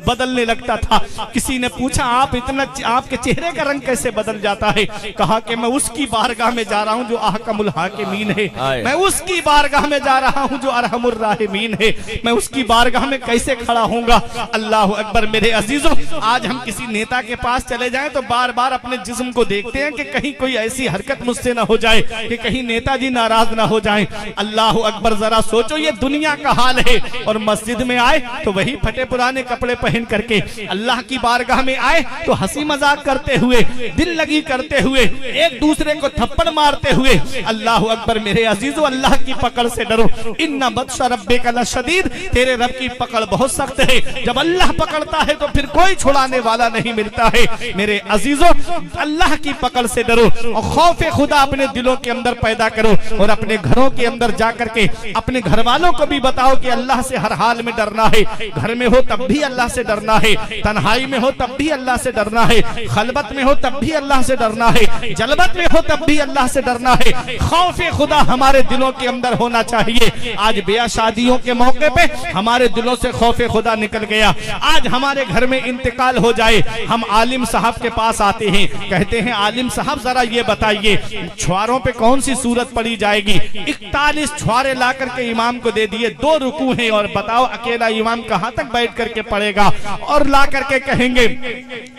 बदलने लगता था। किसी ने पूछा, आपके चेहरे का रंग कैसे बदल जाता है? कहा कि मैं उसकी बारगाह में जा रहा हूं जो अहकमुल हाकिमीन है, मैं उसकी बारगाह में जा रहा हूं जो अरहमुर राहिमीन है, मैं उसकी बारगाह में कैसे खड़ा होऊंगा। अल्लाह अकबर। मेरे अजीजों, आज हम किसी नेता के पास चले जाएं तो बार बार अपने जिस्म को देखते हैं कि कहीं कोई ऐसी हरकत मुझसे ना हो जाए कि कहीं नेताजी नाराज ना हो जाएं। अल्लाह अकबर। जरा सोचो, ये दुनिया का हाल है, और मस्जिद में आए तो वही फटे पुराने कपड़े पहन करके, अल्लाह की बारगाह में आए तो हंसी मजाक करते हुए, दिल लगी करते हुए, एक दूसरे को थप्पड़ मारते हुए। अल्लाह अकबर। मेरे अजीजों, अल्लाह की पकड़ से डरो। इन्ना बत्श रब्बिका लशदीद, तेरे रब की पकड़ बहुत सख्त है। जब अल्लाह पकड़ता है तो फिर कोई छुड़ाने वाला नहीं मिलता है। मेरे अजीजों, अल्लाह की पकड़ से डरो, और खौफ खुदा अपने दिलों के अंदर पैदा करो, और अपने घरों के अंदर जाकर के अपने घर वालों को भी बताओ कि अल्लाह से हर हाल में डरना है। घर में हो तब भी अल्लाह से डरना है, तन्हाई में हो तब भी अल्लाह से डरना है, खलबत में हो तब भी अल्लाह से डरना है, जलबत में हो तब भी अल्लाह से डरना है। खौफ खुदा हमारे दिलों के अंदर होना चाहिए। आज ब्याह शादियों के मौके पे हमारे दिलों से खौफ खुदा निकल गया। आज हमारे घर में इंतकाल हो जाए, हम आलिम साहब के पास आते हैं, कहते हैं आलिम साहब जरा ये बताइए छुआरों पे कौन सी सूरत पड़ी जाएगी। 41 छुआरे ला करके इमाम को दे दिए, 2 रुकू हैं, और बताओ अकेला इमाम कहां तक बैठ करके पढ़ेगा। और ला करके कहेंगे,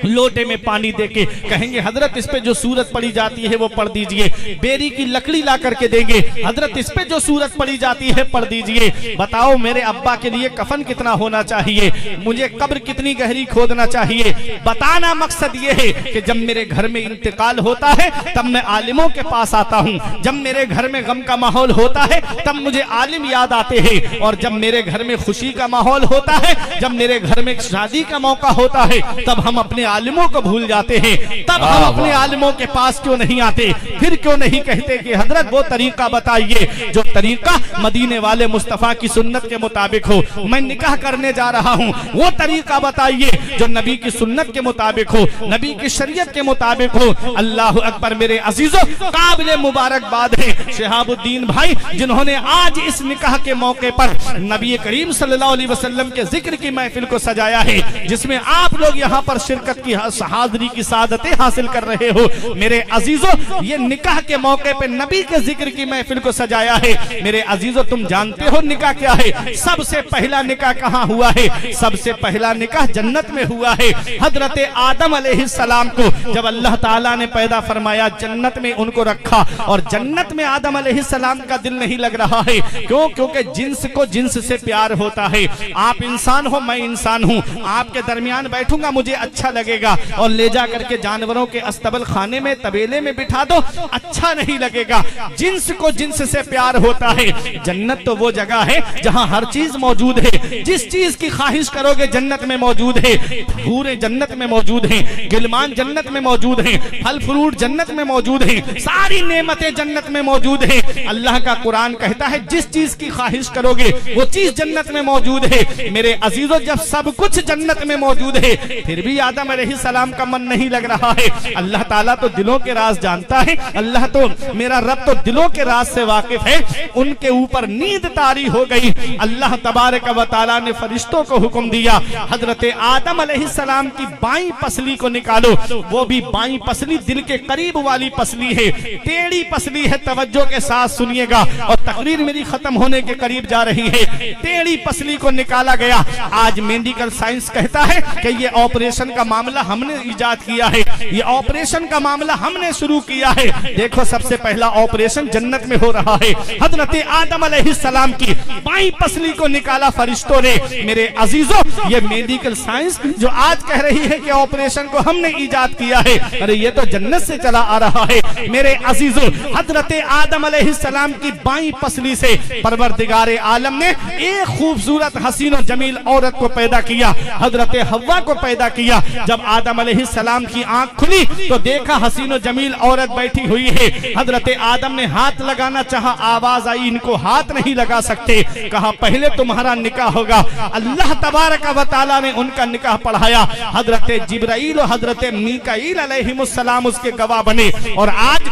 लोटे में पानी देके कहेंगे, हजरत इस पे जो सूरत पड़ी जाती है वो पढ़ दीजिए। बेरी की लकड़ी ला करके देंगे, हजरत इस पे जो सूरत पड़ी जाती है पढ़ दीजिए। बताओ मेरे अब्बा के लिए कफन कितना होना चाहिए, मुझे कब्र कितनी गहरी खोदना चाहिए। बताना मकसद ये है कि जब मेरे घर में इंतकाल होता है तब मैं आलिमों के पास आता हूँ। जब मेरे घर में गम का माहौल होता है तब मुझे आलिम याद आते हैं, और जब मेरे घर में खुशी का माहौल होता है, जब मेरे घर में शादी का मौका होता है, तब हम अपने आलिमों को भूल जाते हैं। तब हम अपने आलिमों के पास क्यों नहीं आते? फिर क्यों नहीं कहते कि हजरत वो तरीका बताइए जो तरीका मदीने वाले मुस्तफा की सुन्नत के मुताबिक हो। मैं निकाह करने जा रहा हूँ, वो तरीका बताइए जो नबी की सुन्नत के मुताबिक हो, नबी की शरीयत के मुताबिक हो। अल्लाह अकबर। मेरे अजीजों, काबिल मुबारकबाद है शिहाबुद्दीन भाई, जिन्होंने आज इस निकाह के मौके पर नबी करीम सल्लल्लाहु अलैहि वसल्लम के जिक्र की महफिल को सजाया है, जिसमें आप लोग यहाँ पर शिरकत की हाजिरी की सादतें हासिल कर रहे हो। मेरे अजीजों, ये निकाह के मौके पे नबी के जिक्र की महफिल को सजाया है। मेरे अजीजों, तुम जानते हो निकाह क्या है? सबसे पहला निकाह कहाँ हुआ है? सबसे पहला निकाह जन्नत में हुआ है। हजरत आदम अलैहिस्सलाम को जब अल्लाह ताला ने पैदा फरमाया, जन्नत में उनको रखा, और जन्नत में आदम अलैहिस्सलाम का दिल नहीं लग रहा है। क्यों? क्योंकि जिन्स को जिन्स से प्यार होता है। आप इंसान हो, मैं इंसान हूँ, आपके दरमियान बैठूंगा, मुझे अच्छा लगेगा, और ले जा करके जानवरों के अस्तबल खाने में, तबेले में बिठा दो, अच्छा नहीं लगेगा। जिन्स को जिन्स से प्यार होता है। जन्नत तो वो जगह है जहाँ हर चीज मौजूद है। जिस चीज की ख्वाहिश करोगे जन्नत में मौजूद है। भूरे जन्नत में मौजूद हैं, गिलमान जन्नत में मौजूद हैं, फल फ्रूट जन्नत में मौजूद हैं, सारी नेमतें जन्नत में मौजूद हैं। अल्लाह का कुरान कहता है जिस चीज की ख्वाहिश करोगे वो चीज जन्नत में मौजूद है। मेरे अजीजों, जब सब कुछ जन्नत में मौजूद है फिर भी आदम अलैहिस्सलाम का मन नहीं लग रहा है। अल्लाह ताला तो दिलों के राज जानता है। अल्लाह तो, मेरा रब तो दिलों के राज से वाकिफ है। उनके ऊपर नींद तारी हो गई। अल्लाह तबारक व तआला ने फरिश्तों को हुक्म दिया, हजरत आदम अलैहिस्सलाम की बाईं पसली को निकालो। वो भी बाईं पसली दिल के करीब वाली पसली है, टेढ़ी पसली है। तवज्जो के साथ सुनिएगा, और तकरीर मेरी खत्म होने के करीब जा रही है। टेढ़ी पसली को निकाला गया। आज मेडिकल साइंस कहता है कि ये ऑपरेशन का मामला हमने इजाद किया है, ये ऑपरेशन का मामला हमने शुरू किया है। देखो, सबसे पहला ऑपरेशन जन्नत में हो रहा है। हजरत आदम अलैहिस्सलाम की बाईं पसली को निकाला फरिश्तों ने। मेरे अजीजों, ये मेडिकल साइंस जो आज कह रही है कि ऑपरेशन को हमने इजाद किया है, अरे ये तो जन्नत से चला आ रहा है। मेरे अजीजों, हजरत आदम अलैहिस्सलाम की बाईं पसली से परवरदिगार आलम ने एक खूबसूरत हसीन और जमील औरत को पैदा किया, हजरत हव्वा को पैदा किया। जब आदम अलैहिस्सलाम की आंख खुली तो देखा हसीन और जमील औरत बैठी हुई है। हजरत आदम ने हाथ लगाना चाहा, आवाज आई, इनको हाथ नहीं लगा सकते। कहा पहले तुम्हारा निकाह होगा। अल्लाह तबारक व तआला ने उनका निकाह पढ़ाया। हजरत जिब्राइल और हजरत मीकाईल अलैहिमुस्सलाम उसके गवाह बने। और आज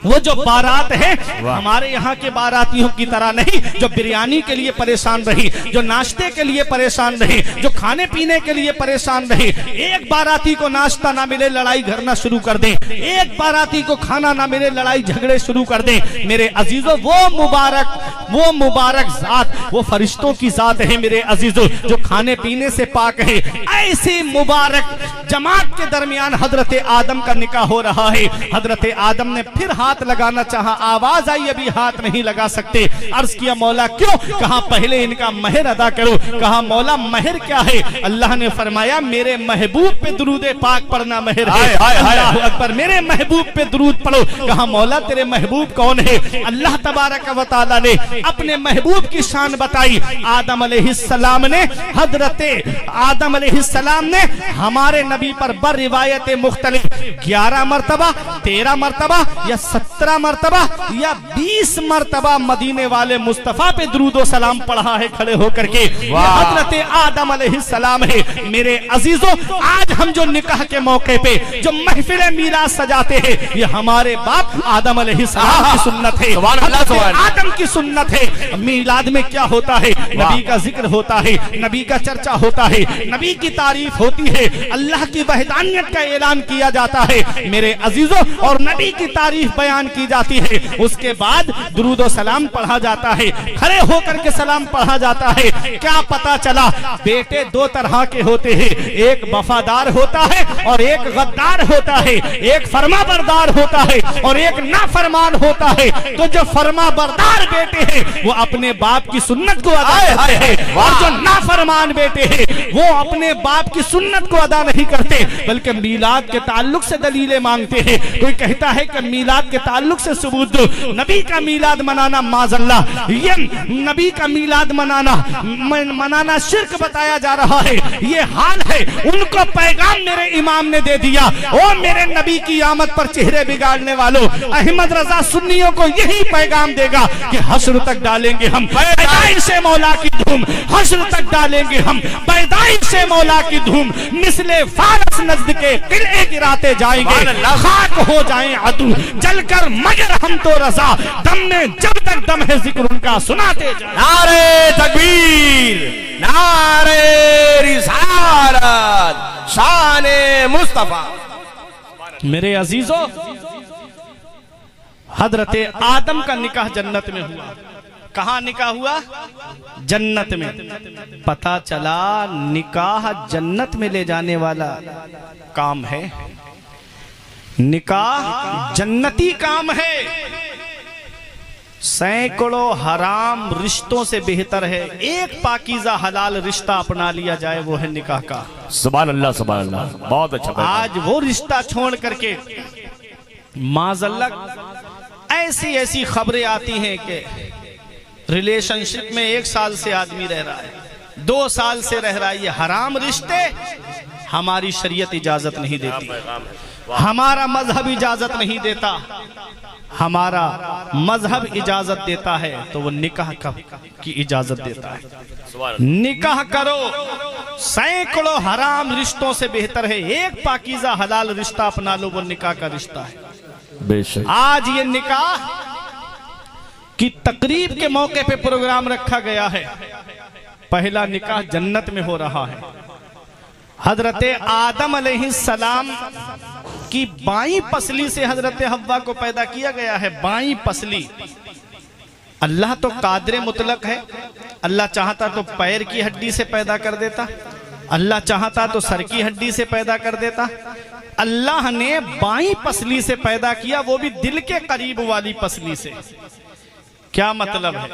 वो जो बारात है हमारे यहाँ के बारातियों की तरह नहीं, जो बिरयानी के लिए परेशान रही, जो नाश्ते के लिए परेशान रही, जो खाने पीने के लिए परेशान रही। एक बाराती को नाश्ता ना मिले लड़ाई करना शुरू कर दें, एक बाराती को खाना ना मिले लड़ाई झगड़े शुरू कर दें। मेरे अजीजों, वो मुबारक जात, वो फरिश्तों की जात है मेरे अजीजों, जो खाने पीने से पाक है। ऐसी मुबारक जमात के दरमियान हजरत आदम का निकाह हो रहा है। हजरत आदम ने फिर हाथ लगाना चाहा, आवाज आई, अभी हाथ नहीं लगा सकते। अर्ज किया, मौला क्यों? कहा पहले इनका महर अदा करो। कहा मौला महर क्या है? अल्लाह ने फरमाया मेरे महबूब पे दुरूद पाक पढ़ना महर है। अल्लाहु अकबर, मेरे महबूब पे दुरूद पढ़ो। कहा मौला तेरे महबूब कौन है? अल्लाह तबारक व तआला ने अपने महबूब की शान बताई। आदम अलैहिस्सलाम ने, हजरत आदम अलैहिस्सलाम ने हमारे नबी पर बर रिवायत मुख्तलिफ 11 मरतबा, 13 मरतबा या 17 मरतबा या 20 मरतबा मदीने वाले मुस्तफा पे दुरूद व सलाम पढ़ा है खड़े होकर के। हजरत आदम अलैहिस्सलाम है। मेरे अजीजों, आज हम जो निकाह के मौके पे जो महफिल मीलाद सजाते हैं, ये हमारे बाप आदम अलैहिस्सलाम की सुन्नत है, आदम की सुन्नत है। मीलाद में क्या होता है? नबी का जिक्र होता है, नबी का चर्चा होता है, नबी की तारीफ होती है, अल्लाह की वहदानियत का ऐलान किया जाता है मेरे अजीजों, और नबी की तारीफ बयान की जाती है। उसके बाद दुरूद और सलाम पढ़ा जाता है, खड़े होकर के सलाम पढ़ा जाता है। क्या पता चला? बेटे दो तरह के होते हैं, एक वफादार होता है और एक गद्दार होता है, एक फरमाबरदार होता है और एक नाफरमान होता है। तो जो फरमाबरदार बेटे हैं वो अपने बाप की सुन्नत को अदा करते हैं, और जो नाफरमान बेटे हैं वो अपने बाप की सुन्नत को अदा नहीं करते, बल्कि मीलाद के ताल्लुक से दलीलें मांगते हैं। कोई कहता है कि मीलाद के ताल्लुक से सबूत दो। नबी का मीलाद मनाना माज़अल्लाह, ये नबी का मीलाद मनाना शिर्क बताया जा रहा है। ये हाल है, उनको पैगाम मेरे इमाम ने दे दिया। ओ मेरे नबी की आमद पर चेहरे बिगाड़ने वालों, अहमद रजा सुन्नियों को यही पैगाम देगा कि हश्र तक डालेंगे हम पैदाइश से मौला की धूम, हश्र तक डालेंगे हम पैदाइश से मौला की धूम। मिसले फारस नज़्द के किले गिराते जाएंगे, खाक हो जाएं अदू जलकर मगर हम तो रजा, दम में जब तक दम है जिक्र उनका सुनाते जाएं। नारे तकबीर, नारे रिसालत। मुबारक शान मुस्तफा। मेरे अजीजों, हजरत आदम का निकाह जन्नत में हुआ। कहाँ निकाह हुआ? जन्नत में। पता चला निकाह जन्नत में ले जाने वाला काम है। निकाह जन्नती काम है। सैकड़ों हराम रिश्तों से बेहतर है एक पाकीज़ा हलाल रिश्ता अपना लिया जाए, वो है निकाह का। सुभान अल्लाह, सुभान अल्लाह, बहुत अच्छा। आज वो रिश्ता छोड़ करके माज़ल्लाह ऐसी ऐसी खबरें आती हैं कि रिलेशनशिप में 1 साल से आदमी रह रहा है, 2 साल से रह रहा है। ये हराम रिश्ते हमारी शरीयत इजाजत नहीं देती, हमारा मजहब इजाजत नहीं देता। हमारा मजहब इजाजत देता है तो वो निकाह की इजाजत देता है। निकाह करो, सैकड़ों हराम रिश्तों से बेहतर है एक पाकीज़ा हलाल रिश्ता अपना लो, वो निकाह का रिश्ता है। बेशक आज ये निकाह की तकरीब के मौके पे प्रोग्राम रखा गया है। पहला निकाह जन्नत में हो रहा है। हजरत आदम अलैहिस्सलाम की बाईं पसली से हजरत हव्वा को पैदा किया गया है। बाईं पसली। अल्लाह तो कादिर मुतलक है। अल्लाह चाहता तो पैर की हड्डी से पैदा कर देता, अल्लाह चाहता तो सर की हड्डी से पैदा कर देता। अल्लाह ने बाईं पसली से पैदा किया, वो भी दिल के करीब वाली पसली से। क्या मतलब है?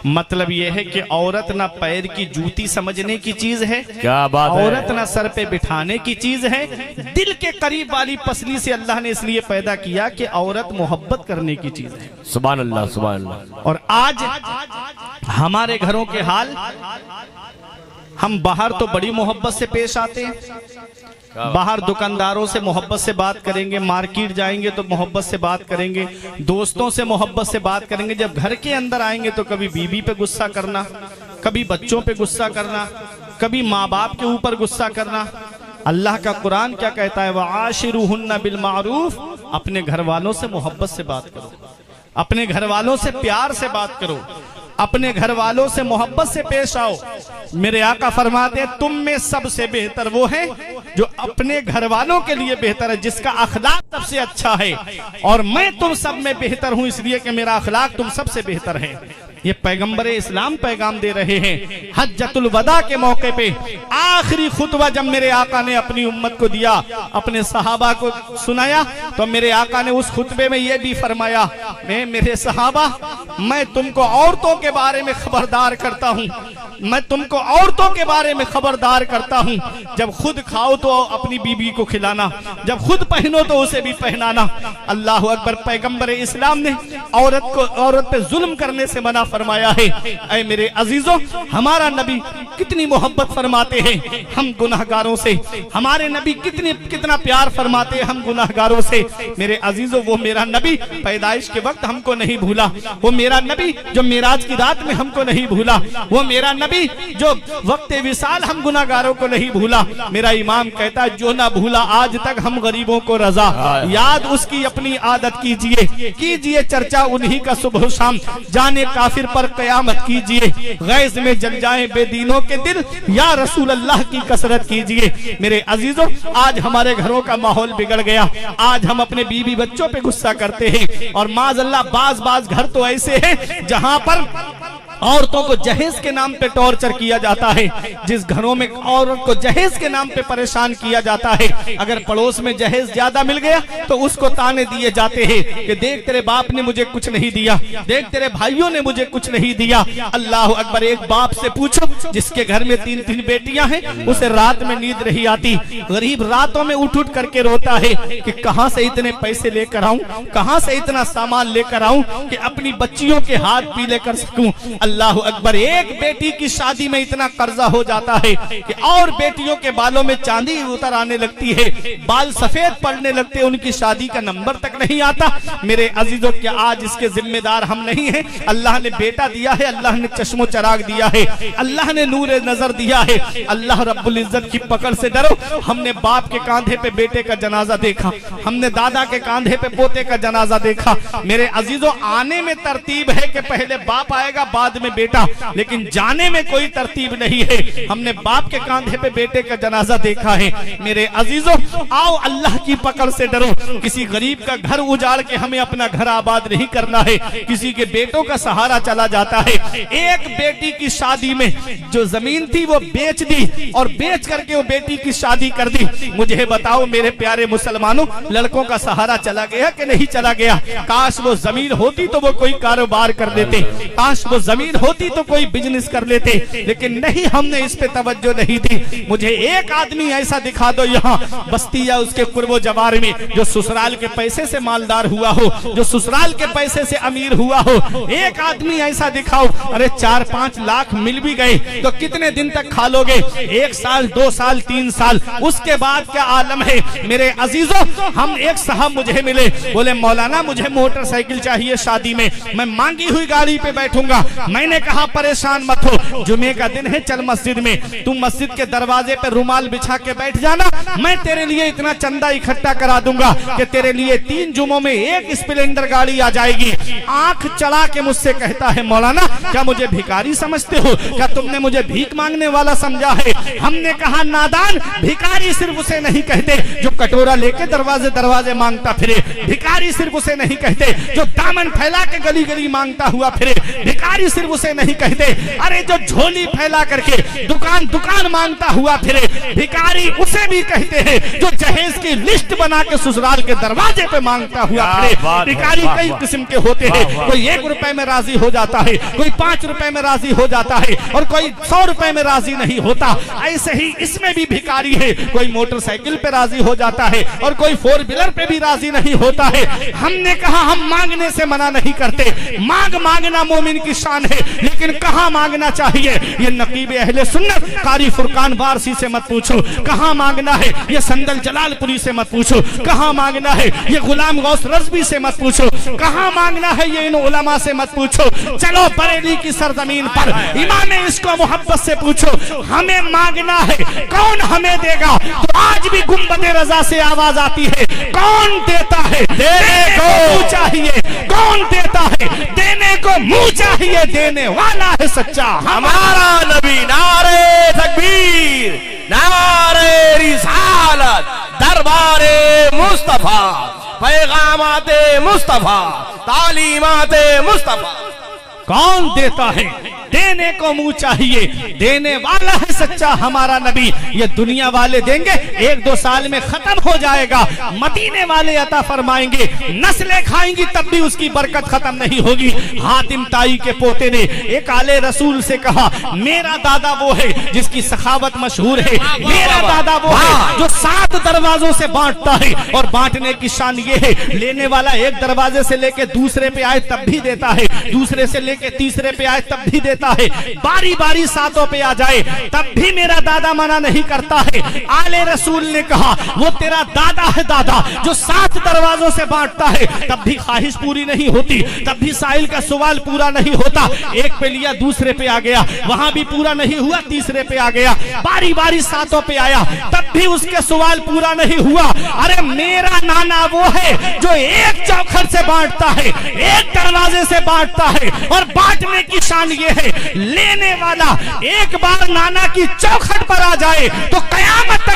मतलब यह है कि औरत ना पैर की जूती समझने की चीज है, क्या बात है। औरत ना सर पे बिठाने की चीज है, दिल के करीब वाली पसली से अल्लाह ने इसलिए पैदा किया कि औरत मोहब्बत करने की चीज है। सुभान अल्लाह, सुभान अल्लाह। और आज हमारे घरों के हाल, हम बाहर तो बड़ी मोहब्बत से पेश आते हैं, बाहर दुकानदारों से मोहब्बत से बात करेंगे, मार्केट जाएंगे तो मोहब्बत से बात करेंगे, दोस्तों से मोहब्बत से बात करेंगे। जब घर के अंदर आएंगे तो कभी बीवी पे गुस्सा करना, कभी बच्चों पे गुस्सा करना, कभी माँ बाप के ऊपर गुस्सा करना। अल्लाह का कुरान क्या कहता है? वआशिरुहुन्ना बिल मारूफ। अपने घर वालों से मोहब्बत से बात करो, अपने घर वालों से प्यार से बात करो, अपने घर वालों से मोहब्बत से पेश आओ। मेरे आका फरमाते हैं तुम में सबसे बेहतर वो है जो अपने घर वालों के लिए बेहतर है, जिसका अखलाक सबसे अच्छा है। और मैं तुम सब में बेहतर हूं इसलिए कि मेरा अखलाक तुम सबसे बेहतर है। ये पैगंबर इस्लाम पैगाम दे रहे हैं। हज्जतुल वदा के मौके पे आखिरी खुतबा जब मेरे आका ने अपनी उम्मत को दिया, अपने सहाबा को सुनाया, तो मेरे आका ने उस खुतबे में ये भी फरमाया, मेरे सहाबा, मैं तुमको औरतों के बारे में खबरदार करता हूँ, मैं तुमको औरतों के बारे में खबरदार करता हूँ। जब खुद खाओ तो अपनी बीबी को खिलाना, जब खुद पहनो तो उसे भी पहनाना। अल्लाह अकबर। पैगंबर इस्लाम ने औरत पे जुल्म करने से मना फरमाया है। ऐ मेरे अजीजों, हमारा नबी कितनी मोहब्बत फरमाते हैं हम गुनाहगारों से, हमारे नबी कितना प्यार फरमाते हैं हम गुनाहगारों से। मेरे अजीजों, वो मेरा नबी पैदाइश के वक्त हमको नहीं भूला, वो मेरा नबी जो मिराज की रात में हमको नहीं भूला, वो मेरा नबी जो वक्त विसाल हम गुनाहगारों को नहीं भूला। मेरा इमाम कहता है जो ना भूला आज तक हम गरीबों को रजा, याद उसकी अपनी आदत कीजिए चर्चा उन्हीं का सुबह शाम, जाने काफिर पर कयामत कीजिए, गैज़ में जल जाए बेदीनों के दिल, या रसूल अल्लाह की कसरत कीजिए। मेरे अजीजों, आज हमारे घरों का माहौल बिगड़ गया। आज हम अपने बीवी बच्चों पे गुस्सा करते हैं, और माज़अल्लाह बाज घर तो ऐसे हैं जहां पर औरतों को जहेज के नाम पे टॉर्चर किया जाता है। जिस घरों में औरत को जहेज के नाम पे परेशान किया जाता है, अगर पड़ोस में जहेज ज्यादा मिल गया तो उसको ताने दिए जाते हैं कि देख तेरे बाप ने मुझे कुछ नहीं दिया, देख तेरे भाइयों ने मुझे कुछ नहीं दिया। अल्लाह अकबर। एक बाप से पूछो जिसके घर में 3 बेटियां हैं, उसे रात में नींद नहीं आती, गरीब रातों में उठ करके रोता है कि कहां से इतने पैसे लेकर आऊं, कहां से इतना सामान लेकर आऊं कि अपनी बच्चियों के हाथ पीले कर सकूं। अल्लाह अकबर। एक बेटी की शादी में इतना कर्जा हो जाता है कि और बेटियों के बालों में चांदी उतर आने लगती है, बाल सफेद पड़ने लगते, उनकी शादी का नंबर तक नहीं आता। मेरे अजीजों, क्या आज इसके जिम्मेदार हम नहीं हैं? अल्लाह ने बेटा दिया है, अल्लाह ने चश्मो चराग दिया है, अल्लाह ने नूर नजर दिया है। अल्लाह रब्बुल इज्जत की पकड़ से डरो। हमने बाप के कांधे पे बेटे का जनाजा देखा, हमने दादा के कांधे पे पोते का जनाजा देखा। मेरे अजीजों, आने में तरतीब है कि पहले बाप आएगा बाद बाद में बेटा, लेकिन जाने में कोई तरतीब नहीं है। हमने बाप के कांधे पे बेटे का जनाजा देखा है। मेरे अजीजों, आओ अल्लाह की पकड़ से डरो। किसी गरीब का घर उजाड़ के हमें अपना घर आबाद नहीं करना है। किसी के बेटों का सहारा चला जाता है। एक बेटी की शादी में जो जमीन थी वो बेच दी और बेच करके वो बेटी की शादी कर दी। मुझे बताओ मेरे प्यारे मुसलमानों, लड़कों का सहारा चला गया कि नहीं चला गया? काश वो जमीन होती तो वो कोई कारोबार कर लेते, काश वो जमीन होती तो कोई बिजनेस कर लेते, लेकिन नहीं, हमने इस पे तवज्जो नहीं दी। मुझे एक आदमी ऐसा दिखा दो यहाँ बस्ती या उसके कुर्बो जवार में जो ससुराल के पैसे से मालदार हुआ हो, जो ससुराल के पैसे से अमीर हुआ हो। एक आदमी ऐसा दिखाओ। अरे 4-5 लाख मिल भी गए तो कितने दिन तक खा लोगे? 1 साल, 2 साल, 3 साल, उसके बाद क्या आलम है? मेरे अजीजों, हम एक साहब मुझे मिले, बोले मौलाना मुझे मोटरसाइकिल चाहिए शादी में, मैं मांगी हुई गाड़ी पे बैठूंगा। मैंने कहा परेशान मत हो, जुमे का दिन है, चल मस्जिद में, तुम मस्जिद के दरवाजे पे रुमाल बिछा के बैठ जाना, मैं तेरे लिए इतना चंदा इकट्ठा करा दूंगा कि तेरे लिए 3 जुमों में 1 स्प्लेंडर गाड़ी आ जाएगी। आंख चढ़ा के मुझसे कहता है मौलाना क्या मुझे भिखारी समझते हो? क्या तुमने मुझे भीख मांगने वाला समझा है? हमने कहा नादान, भिखारी सिर्फ उसे नहीं कहते जो कटोरा लेके दरवाजे दरवाजे मांगता फिरे। भिखारी सिर्फ उसे नहीं कहते जो दामन फैला के गली गली मांगता हुआ फिरे। भिखारी सिर्फ उसे नहीं कहते अरे जो झोली फैला करके दुकान दुकान मांगता हुआ फिरे। भिखारी उसे भी कहते हैं जो जहेज की लिस्ट बना के ससुराल के दरवाजे पे मांगता हुआ फिरे। भिखारी कई किस्म के होते हैं, कोई 1 रुपए में राजी हो जाता है, कोई 5 रुपए में राजी हो जाता है और कोई 100 रुपए में राजी नहीं होता। ऐसे ही इसमें भी भिखारी है, कोई मोटरसाइकिल पे राजी हो जाता है और कोई 4 व्हीलर पे भी राजी नहीं होता है। हमने कहा हम मांगने से मना नहीं करते, मांगना मोमिन की शान है, लेकिन कहाँ मांगना चाहिए? ये नकीब अहले सुन्नत कारी फुरकान वारसी से मत पूछो कहाँ मांगना है, ये संदल जलालपुरी से मत पूछो कहाँ मांगना है, ये गुलाम गौस रज़वी से मत पूछो कहाँ मांगना है, ये इन उलमा से मत पूछो। चलो बरेली की सरजमीन पर इमाम इसको मोहब्बत से पूछो हमें मांगना है, कौन हमें देगा? तो आज भी गुंबदे रजा से आवाज आती है, कौन देता है? देने को मुंह चाहिए। कौन देता है? देने को मुंह चाहिए। देने वाला है सच्चा हमारा नबी। नारे तकबीर, नारे रिसालत, दरबारे मुस्तफा, पैगामाते मुस्तफा, तालीमाते मुस्तफा। कौन देता है? देने को मुंह चाहिए। देने वाला है सच्चा हमारा नबी। ये दुनिया वाले देंगे 1-2 साल में खत्म हो जाएगा, मदीने वाले अता फरमाएंगे, नस्लें खाएंगी तब भी उसकी बरकत खत्म नहीं होगी। हातिम ताई के पोते ने एक आले रसूल से कहा मेरा दादा वो है जिसकी सखावत मशहूर है, मेरा दादा वो है जो 7 दरवाजों से बांटता है और बांटने की शान ये है लेने वाला एक दरवाजे से लेके दूसरे पे आए तब भी देता है, दूसरे से लेके तीसरे पे आए तब भी देता है, बारी बारी 7 पे आ जाए तब भी मेरा दादा मना नहीं करता है। आले रसूल ने कहा वो तेरा दादा है दादा जो 7 दरवाजों से बांटता है तब भी ख्वाहिश पूरी नहीं होती, तब भी साहिल का सवाल पूरा नहीं होता। एक पे लिया दूसरे पे आ गया, वहां भी पूरा नहीं हुआ तीसरे पे आ गया, बारी बारी 7 पे आया तब भी उसके सवाल पूरा नहीं हुआ। अरे मेरा नाना वो है जो एक चौखट से बांटता है, एक दरवाजे से बांटता है और बांटने की शान ये है लेने वाला एक बार नाना की चौखट पर आ जाए तो कयामत तक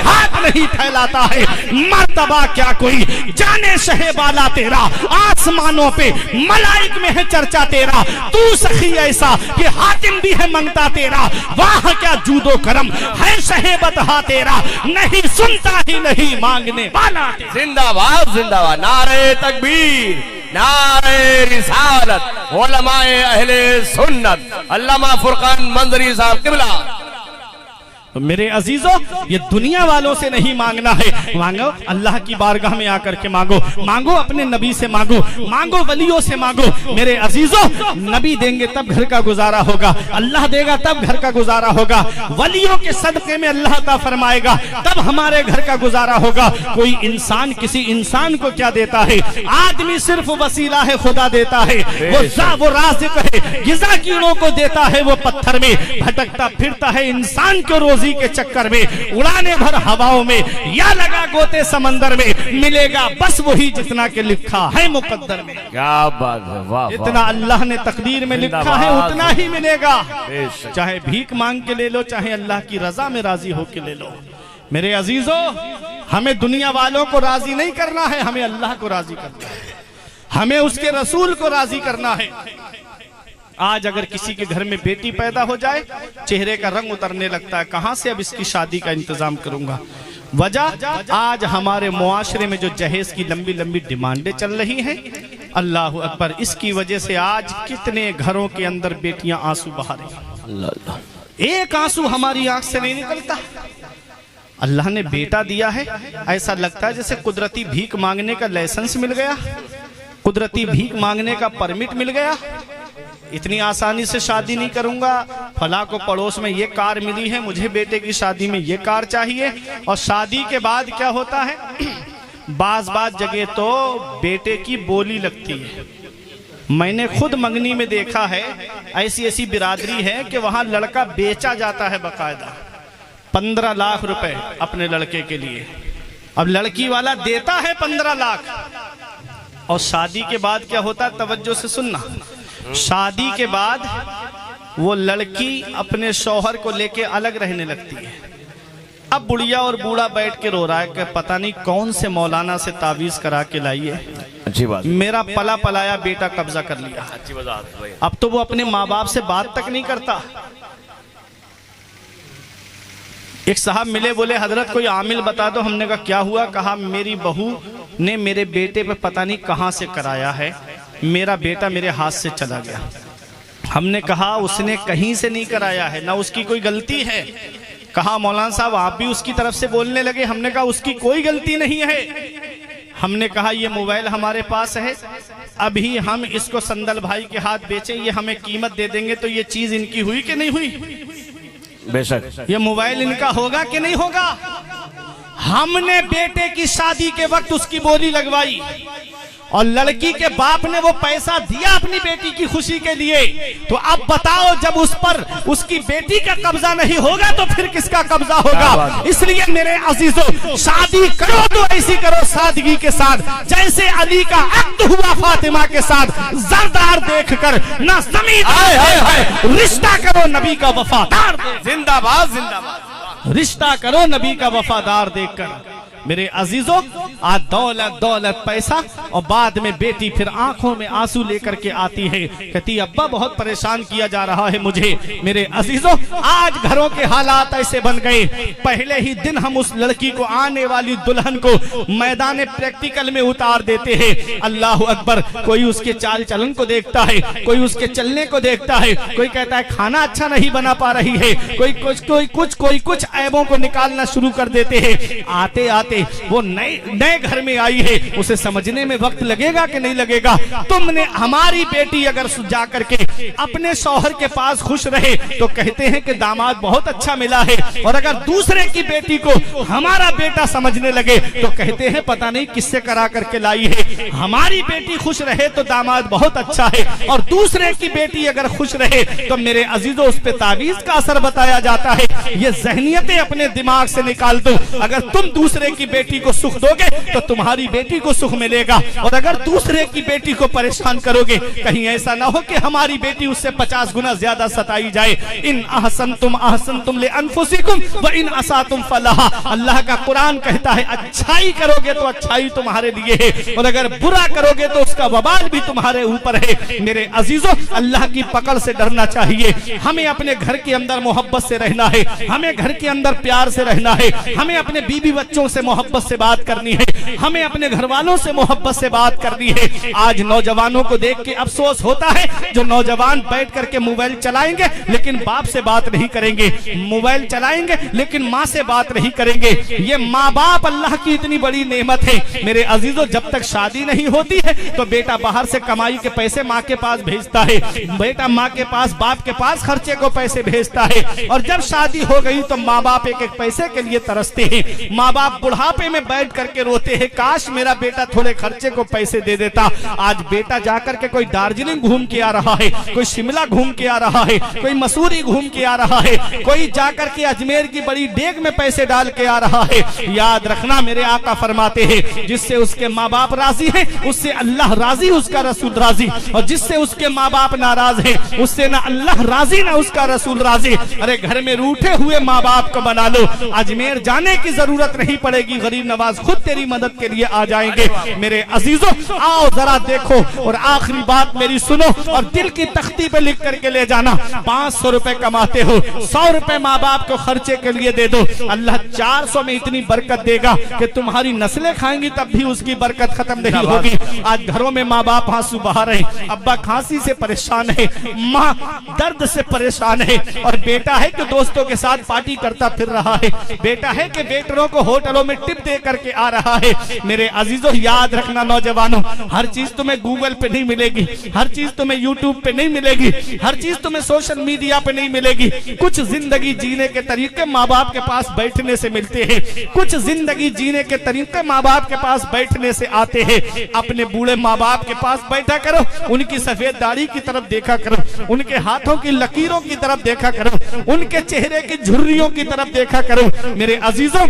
हाथ नहीं फैलाता है। मर्तबा क्या कोई जाने शहे वाला तेरा, आसमानों पे मलाइक में है चर्चा तेरा, तू सखी ऐसा कि हातिम भी है मंगता तेरा, वाह क्या जूदो करम है शहे बतहा तेरा, नहीं सुनता ही नहीं मांगने वाला। जिंदाबाद जिंदाबाद, नारे तकबीर, नारे रिसालत, उलमाए अहले सुन्नत, अल्लामा फुरकान मंजरी साहब किबला। मेरे अजीजों ये दुनिया वालों से नहीं मांगना है, मांगो अल्लाह की बारगाह में आकर के मांगो, मांगो अपने नबी से मांगो, मांगो वलियों से मांगो। मेरे अजीजों नबी देंगे तब घर का गुजारा होगा, अल्लाह देगा तब घर का गुजारा होगा, वलियों के सदके में अल्लाह ता फरमाएगा तब हमारे घर का गुजारा होगा। कोई इंसान किसी इंसान को क्या देता है? आदमी सिर्फ वसीला है, खुदा देता है, वो राज़िक है, गिज़ा कीड़ों को देता है, वो पत्थर में भटकता फिरता है, इंसान को रोजी रोजी के चक्कर में, उड़ाने भर हवाओं में, या लगा गोते समंदर में, मिलेगा बस वही जितना के लिखा है मुकद्दर में। क्या बात है, वाह इतना अल्लाह ने तकदीर में लिखा है उतना ही मिलेगा। बेशक। चाहे भीख मांग के ले लो, चाहे अल्लाह की रजा में राजी होके ले लो। मेरे अजीजों, हमें दुनिया वालों को राजी नहीं करना है, हमें अल्लाह को राजी करना है, हमें उसके रसूल को राजी करना है। आज अगर किसी के घर में बेटी पैदा हो जाए, चेहरे का रंग उतरने लगता है, कहां से अब इसकी शादी का इंतजाम करूंगा। वजह, आज हमारे मुआशरे में जो जहेज की लंबी लंबी डिमांडें चल रही हैं, अल्लाह अकबर, इसकी वजह से आज कितने घरों के अंदर बेटियां आंसू बहा रही। एक आंसू हमारी आंख से नहीं निकलता। अल्लाह ने बेटा दिया है, ऐसा लगता है जैसे कुदरती भीख मांगने का लाइसेंस मिल गया, कुदरती भीख मांगने का परमिट मिल गया। इतनी आसानी से शादी नहीं करूंगा, फला को पड़ोस में ये कार मिली है, मुझे बेटे की शादी में ये कार चाहिए। और शादी के बाद क्या होता है, बाज जगह तो बेटे की बोली लगती है। मैंने खुद मंगनी में देखा है, ऐसी ऐसी बिरादरी है कि वहां लड़का बेचा जाता है बकायदा, 15 लाख रुपए अपने लड़के के लिए। अब लड़की वाला देता है 15 लाख, और शादी के बाद क्या होता है, तवज्जो से सुनना, शादी के बाद वो लड़की अपने शौहर को लेके अलग रहने लगती है। अब बुढ़िया और बूढ़ा बैठ के रो रहा है कि पता नहीं कौन से मौलाना से तावीज करा के लाई है, अच्छी बात, मेरा पला पलाया बेटा कब्जा कर लिया। अच्छी बात। अब तो वो अपने माँ बाप से बात तक नहीं करता। एक साहब मिले, बोले हजरत कोई आमिल बता दो। हमने कहा क्या हुआ? कहा मेरी बहू ने मेरे बेटे पे पता नहीं कहां से कराया है, मेरा बेटा मेरे हाथ से चला गया। हमने कहा उसने कहीं से नहीं कराया है, ना उसकी कोई गलती है। कहा मौलाना साहब आप भी उसकी तरफ से बोलने लगे। हमने कहा उसकी कोई गलती नहीं है। हमने कहा ये मोबाइल हमारे पास है, अभी हम इसको संदल भाई के हाथ बेचें, ये हमें कीमत दे देंगे तो ये चीज इनकी हुई कि नहीं हुई? बेशक। ये मोबाइल इनका होगा कि नहीं होगा? हमने बेटे की शादी के वक्त उसकी बोली लगवाई और लड़की के बाप ने वो पैसा दिया अपनी बेटी की खुशी के लिए। तो अब बताओ, जब उस पर उसकी बेटी का कब्जा नहीं होगा तो फिर किसका कब्जा होगा? इसलिए मेरे अजीजों, शादी करो तो ऐसी करो सादगी के साथ, जैसे अली का अक्द हुआ फातिमा के साथ, जरदार देखकर ना जमीन। रिश्ता करो नबी का वफादार, जिंदाबाद जिंदाबाद। रिश्ता करो नबी का वफादार देखकर। मेरे अजीजों, आज दौलत पैसा, और बाद में बेटी फिर आंखों में आंसू लेकर के आती है, कहती अब्बा बहुत परेशान किया जा रहा है मुझे। मेरे अजीजों, आज घरों के हालात ऐसे बन गए, पहले ही दिन हम उस लड़की को, आने वाली दुल्हन को मैदान प्रैक्टिकल में उतार देते हैं। अल्लाह अकबर। कोई उसके चाल चलन को देखता है, कोई उसके चलने को देखता है, कोई कहता है खाना अच्छा नहीं बना पा रही है, कोई कुछ ऐबों को निकालना शुरू कर देते हैं। आते आते वो नए घर में आई है, उसे समझने में वक्त लगेगा कि नहीं लगेगा? तुमने, हमारी बेटी अगर जा करके अपने शौहर के पास खुश रहे तो कहते हैं कि दामाद बहुत अच्छा मिला है, और अगर दूसरे की बेटी को हमारा बेटा समझने लगे तो कहते हैं पता नहीं किससे करा करके लाई है। हमारी बेटी खुश रहे तो दामाद बहुत अच्छा है, और दूसरे की बेटी अगर खुश रहे तो मेरे अजीजों उस पर तावीज का असर बताया जाता है। ये जहनियतें अपने दिमाग से निकाल दो। अगर तुम दूसरे की बेटी को सुख दोगे तो तुम्हारी बेटी को सुख मिलेगा, और अगर दूसरे की बेटी को परेशान करोगे, कहीं ऐसा ना हो कि हमारी बेटी उससे 50 गुना ज्यादा सताई जाए। इन अहसनतुम ले अनफुसिकुम व इन असातुम फलाहा। अल्लाह का कुरान कहता है अच्छाई करोगे तो अच्छाई तुम्हारे लिए है, और अगर बुरा करोगे तो उसका वबाल भी तुम्हारे ऊपर है। मेरे अजीजों, अल्लाह की पकड़ से डरना चाहिए। हमें अपने घर के अंदर मोहब्बत से रहना है, हमें घर के अंदर प्यार से रहना है, हमें अपने बीवी बच्चों से मोहब्बत से बात करनी है, हमें अपने घर वालों से मोहब्बत से बात करनी है। आज नौजवानों को देख के अफसोस होता है, जो नौजवान बैठ करके मोबाइल चलाएंगे लेकिन बाप से बात नहीं करेंगे, मोबाइल चलाएंगे लेकिन माँ से बात नहीं करेंगे। ये माँ बाप अल्लाह की इतनी बड़ी नेमत है। मेरे अजीजों, जब तक शादी नहीं होती है तो बेटा बाहर से कमाई के पैसे माँ के पास भेजता है, बेटा माँ के पास, बाप के पास खर्चे को पैसे भेजता है, और जब शादी हो गई तो माँ बाप एक एक पैसे के लिए तरसते हैं। माँ बाप बुढ़ापे में बैठ करके रोते हैं, काश मेरा बेटा थोड़े खर्चे को पैसे दे देता। आज बेटा जाकर के कोई दार्जिलिंग घूम के आ रहा है, कोई शिमला घूम के आ रहा है, कोई मसूरी घूम के आ रहा है, कोई जाकर के अजमेर की बड़ी डेग में पैसे डाल के आ रहा है। याद रखना, मेरे आका फरमाते हैं, जिससे उसके माँ बाप राजी हैं उससे अल्लाह राजी, उसका रसूल राजी, और जिससे उसके माँ बाप नाराज हैं उससे ना अल्लाह राजी ना उसका रसूल राजी। अरे घर में रूठे हुए माँ बाप को बना लो, अजमेर जाने की जरूरत नहीं पड़ेगी, गरीब नवाज खुद तेरी मदद के लिए आ जाएंगे। मेरे अजीजों, आओ जरा देखो, और आखिरी बात मेरी सुनो और दिल की तख्ती पे लिख करके ले जाना। 500 रुपए कमाते हो, 100 रुपए माँ बाप को खर्चे के लिए दे दो, अल्लाह 400 में इतनी बरकत देगा कि तुम्हारी नस्लें खाएंगी तब भी उसकी बरकत खत्म नहीं होगी। आज घरों में माँ बाप आंसू बहा रहे, अब्बा खांसी से परेशान है, माँ दर्द से परेशान है, और बेटा है कि दोस्तों के साथ पार्टी करता फिर रहा है, बेटा है कि वेटरों को होटलों में टिप दे करके आ रहा है। मेरे अजीजों, याद रखना नौजवानों, हर चीज तुम्हें गूगल पे नहीं मिलेगी, हर चीज तुम्हें यूट्यूब पे नहीं मिलेगी, हर चीज तुम्हें सोशल मीडिया पे नहीं मिलेगी। कुछ जिंदगी जीने के तरीके माँ बाप के पास बैठने से मिलते हैं, कुछ जिंदगी जीने के तरीके माँ बाप के पास बैठने से आते हैं। अपने बूढ़े माँ बाप के पास बैठा करो, उनकी सफेद दाढ़ी की तरफ देखा करो, उनके हाथों की लकीरों की तरफ देखा करो, उनके चेहरे की झुर्रियों की तरफ देखा करो। मेरे अजीजों,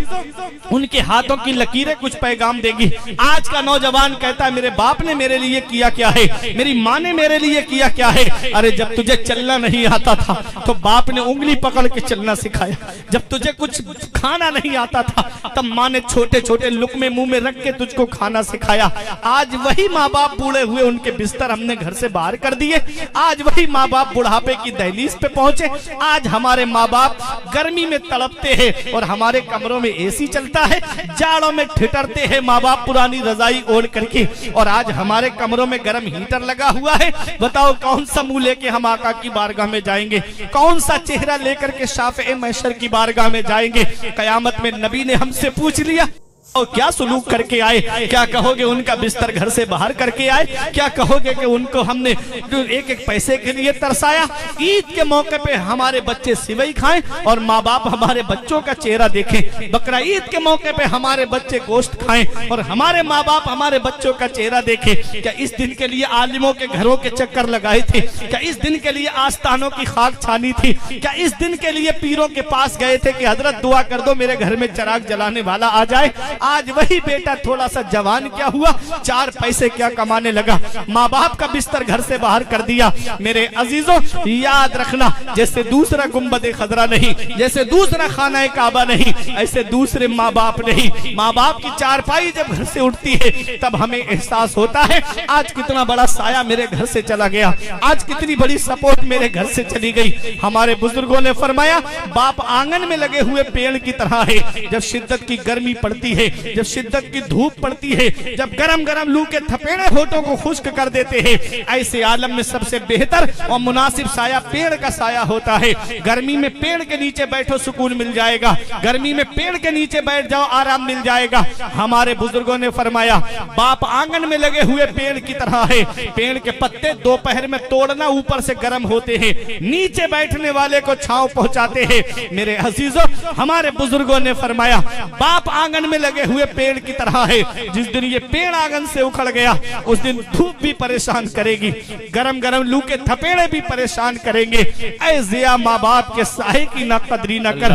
उनके हाथों की लकीरें कुछ पैगाम देगी। आज का नौजवान कहता है, मेरे बाप ने मेरे लिए किया क्या है, मेरी माँ ने मेरे लिए किया क्या है। अरे जब तुझे चलना नहीं आता था तो बाप ने उंगली पकड़ के चलना सिखाया, जब तुझे कुछ खाना नहीं आता था तब माँ ने छोटे छोटे लुकमे मुंह में रख के तुझको खाना सिखाया। आज वही माँ बाप बूढ़े हुए, उनके बिस्तर हमने घर से बाहर कर दिए, आज वही माँ बाप बुढ़ापे की दहलीज पे पहुंचे। आज हमारे माँ बाप गर्मी में तड़पते हैं और हमारे कमरों में एसी चलता है, जाड़ों में ठिठुरते हैं माँ बाप पुरानी रजाई ओढ़ करके, और आज हमारे कमरों में गर्म हीटर लगा हुआ है। बताओ कौन सा मुंह लेके हम आका की बारगाह में जाएंगे, कौन सा चेहरा लेकर के शाफ़े महशर की बारगाह में जाएंगे। कयामत में नबी ने हमसे पूछ लिया, और क्या सुलूक करके आए, क्या कहोगे उनका बिस्तर घर से बाहर करके आए, क्या कहोगे कि उनको हमने एक एक पैसे के लिए तरसाया। ईद के मौके पे हमारे बच्चे सिवई खाएं और माँ बाप हमारे बच्चों का चेहरा देखें, बकरा ईद के मौके पे हमारे बच्चे गोश्त खाएं और हमारे माँ बाप हमारे बच्चों का चेहरा देखें। क्या इस दिन के लिए आलिमों के घरों के चक्कर लगाए थे, क्या इस दिन के लिए आस्थानों की खाक छानी थी, क्या इस दिन के लिए पीरों के पास गए थे कि हजरत दुआ कर दो मेरे घर में चिराग जलाने वाला आ जाए। आज वही बेटा थोड़ा सा जवान क्या हुआ, 4 पैसे क्या कमाने लगा, माँ बाप का बिस्तर घर से बाहर कर दिया। मेरे अजीजों, याद रखना, जैसे दूसरा गुम्बद खजरा नहीं, जैसे दूसरा खाना काबा नहीं, ऐसे दूसरे माँ बाप नहीं। माँ बाप की चारपाई जब घर से उठती है तब हमें एहसास होता है आज कितना बड़ा साया मेरे घर से चला गया, आज कितनी बड़ी सपोर्ट मेरे घर से चली गई। हमारे बुजुर्गों ने फरमाया, बाप आंगन में लगे हुए पेड़ की तरह है। जब शिद्दत की गर्मी पड़ती है, जब शिद्दत की धूप पड़ती है, जब गरम गरम लू के थपेड़े होठों को खुश्क कर देते हैं, ऐसे आलम में सबसे बेहतर और मुनासिब साया पेड़ का साया होता है। गर्मी में पेड़ के नीचे बैठो सुकून मिल जाएगा, गर्मी में पेड़ के नीचे बैठ जाओ आराम मिल जाएगा। हमारे बुजुर्गों ने फरमाया, बाप आंगन में लगे हुए पेड़ की तरह है। पेड़ के पत्ते दोपहर में तोड़ना ऊपर से गर्म होते हैं, नीचे बैठने वाले को छांव पहुंचाते हैं। मेरे अजीजों, हमारे बुजुर्गों ने फरमाया, बाप आंगन में लगे हुए पेड़ की तरह है। जिस दिन ये पेड़ आंगन से उखड़ गया उस दिन धूप भी परेशान करेगी, गरम गरम लू के थपेड़े भी परेशान करेंगे। ऐ जिया माँ बाप के साहे की ना कदरी न कर,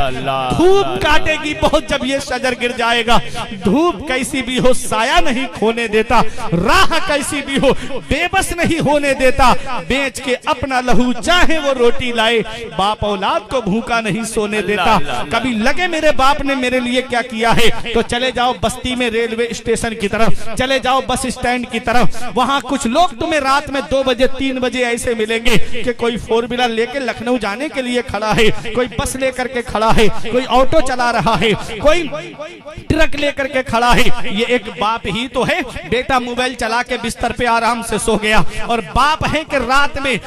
धूप काटेगी बहुत जब ये शजर गिर जाएगा। धूप कैसी भी हो साया नहीं खोने देता, राह कैसी भी हो बेबस नहीं होने देता। बेच के अपना लहू चाहे वो रोटी लाए, बाप औलाद को भूखा नहीं सोने देता। कभी लगे मेरे बाप ने मेरे लिए क्या किया है तो चले जाओ बस्ती में रेलवे स्टेशन की तरफ, चले जाओ बस स्टैंड की तरफ। वहां कुछ लोग तुम्हें रात में 2 बजे 3 बजे ऐसे मिलेंगे कि कोई 4 व्हीलर लेके लखनऊ जाने के लिए खड़ा है, कोई बस लेकर के खड़ा है, कोई ऑटो चला रहा है, कोई ट्रक लेकर के खड़ा है। ये एक बाप ही तो है, बेटा मोबाइल चला के बिस्तर पे आराम से सो गया, और बाप है कि रात में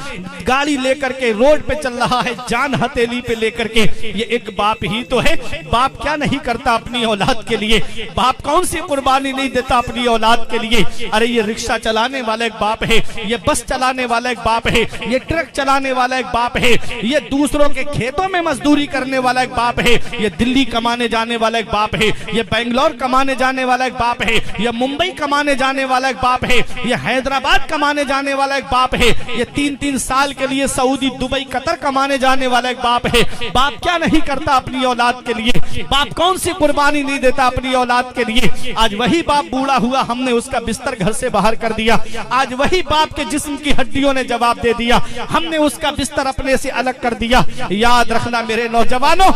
गाड़ी लेकर के रोड पे चल रहा है जान हथेली पे लेकर के। ये एक बाप ही तो है। बाप क्या नहीं करता अपनी औलाद के लिए। बाप कौन सी कुर्बानी नहीं देता अपनी औलाद के लिए। अरे ये रिक्शा चलाने वाला एक बाप है, ये बस चलाने वाला एक बाप है, ये ट्रक चलाने वाला एक बाप है, ये दूसरों के खेतों में मजदूरी करने वाला एक बाप है, ये दिल्ली कमाने जाने वाला एक बाप है, ये बेंगलोर कमाने जाने वाला एक बाप है, ये मुंबई कमाने जाने वाला एक बाप है, ये हैदराबाद कमाने जाने वाला एक बाप है, ये 3-3 साल के लिए सऊदी, दुबई, कतर कमाने जाने वाला एक बाप है। बाप क्या नहीं करता अपनी औलाद के लिए, बाप कौन सी कुर्बानी नहीं देता अपनी औलाद के लिए। आज वही बाप बूढ़ा हुआ, हमने उसका बिस्तर घर से बाहर कर दिया। आज वही बाप के जिस्म की हड्डियों ने जवाब दे दिया, हमने उसका बिस्तर अपने से अलग कर दिया। याद रखना मेरे नौजवानों,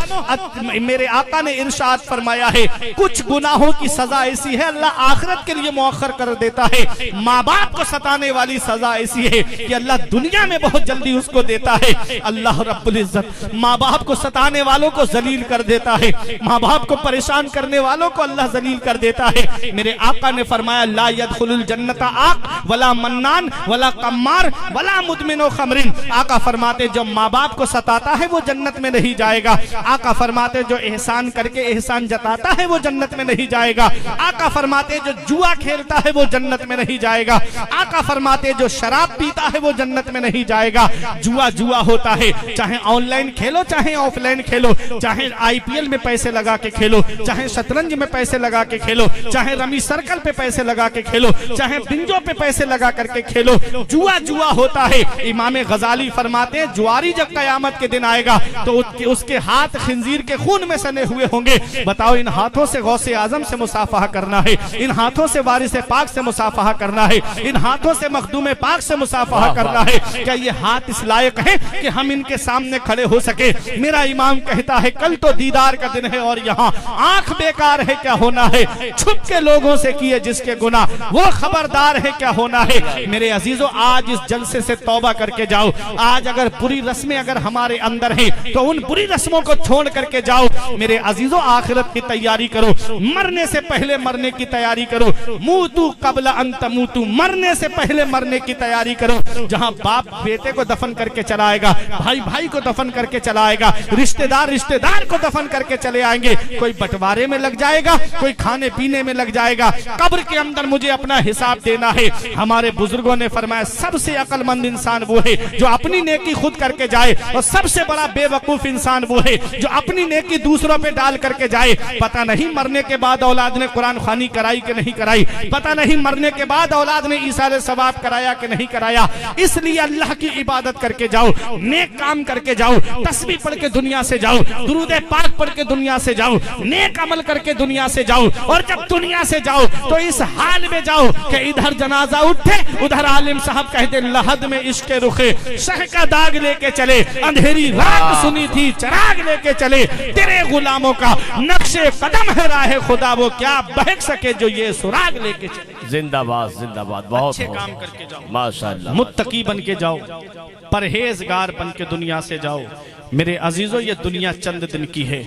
मेरे आका ने इरशाद फरमाया है, कुछ गुनाहों की सजा ऐसी है अल्लाह आखिरत के लिए मुअख्खर कर देता है। माँ बाप को सताने वाली सजा ऐसी है कि अल्लाह दुनिया में बहुत जल्दी उसको देता है। अल्लाह रब्बुल इज्जत माँ बाप को सताने वालों को जलील कर देता है, माँ बाप को परेशान करने वालों को अल्लाह जलील कर देता है। मेरे आका ने फरमाया, ला यदखुलुल जन्नता आक वला मन्नान वला कम्मार वला मुदमिनो खमरिन। आका फरमाते जो माँ बाप को सताता है वो जन्नत में नहीं जाएगा। आका फरमाते जो एहसान करके एहसान जताता है वो जन्नत में नहीं जाएगा। आका फरमाते जो जुआ खेलता है वो जन्नत में नहीं जाएगा। आका फरमाते जो शराब पीता है वो जन्नत में नहीं जाएगा। जुआ जुआ होता है, चाहे ऑनलाइन खेलो चाहे ऑफलाइन खेलो, चाहे आईपीएल में पैसे लगा के खेलो, चाहे शतरंज में पैसे लगा के खेलो, चाहे रमी सर्कल पे पैसे लगा के खेलो, चाहे बिंजो पे पैसे लगा करके खेलो, जुआ जुआ होता है। इमाम गजाली फरमाते हैं जुआरी जब कयामत के दिन आएगा तो उसके हाथ खिंजीर के खून में सने हुए होंगे। बताओ इन हाथों से गौसे आजम से मुसाफहा करना है, इन हाथों से वारिस पाक से मुसाफहा करना है, इन हाथों से मखदूम पाक से मुसाफहा करना है। क्या ये हाथ इस लायक है कि हम इनके सामने खड़े हो सके? मेरा इमाम कहता है कल तो दीदार का दिन है और यहाँ आंख बेकार है क्या होना है, छुप के लोगों से किए जिसके गुनाह वो खबरदार है क्या होना है। मेरे अजीजों आज इस जलसे से तौबा करके जाओ। आज अगर बुरी रस्में अगर हमारे अंदर हैं तो उन बुरी रस्मों को छोड़ करके जाओ। मेरे अजीजों आखिरत की तैयारी करो, मरने से पहले मरने की तैयारी करो। मूतू कबला अन तमूतू, मरने से पहले मरने की तैयारी करो। जहाँ बाप बेटे को दफन करके चलाएगा, भाई भाई को दफन करके चलाएगा, रिश्तेदार रिश्तेदार को दफन करके चले आएंगे। कोई बंटवारे में लग जाएगा, कोई खाने पीने में लग जाएगा। कब्र के अंदर मुझे अपना हिसाब देना है। हमारे बुजुर्गों ने फरमाया सबसे अक्लमंद इंसान वो है जो अपनी नेकी खुद करके जाए, और सबसे बड़ा बेवकूफ इंसान वो है जो अपनी नेकी दूसरों पे डाल करके जाए। पता नहीं मरने के बाद औलाद ने कुरान खानी कराई कि नहीं कराई, पता नहीं मरने के बाद औलाद ने ईसारे सवाब कराया कि नहीं कराया। इसलिए अल्लाह की इबादत करके जाओ, नेक काम करके जाओ, तस्बीह पढ़ के दुनिया से जाओ, दुरूद पाक पढ़ के दुनिया से जाओ, नेक अमल करके दुनिया से जाओ। और जब दुनिया से जाओ तो इस हाल में जाओ कि इधर जनाजा उठे, उधर आलिम साहब कहते लहद में इश्क रुखे शह का दाग लेके चले, अंधेरी रात सुनी थी चराग लेके चले, तेरे गुलामों का नक्शे कदम है राह खुदा, वो क्या बहक सके जो ये सुराग लेके चले। जिंदाबाद जिंदाबाद, बहुत अच्छे काम करके जाओ, माशाअल्लाह, मुत्तकी बन के जाओ, परहेजगार बन के दुनिया से जाओ। मेरे अजीजों ये दुनिया चंद दिन की है।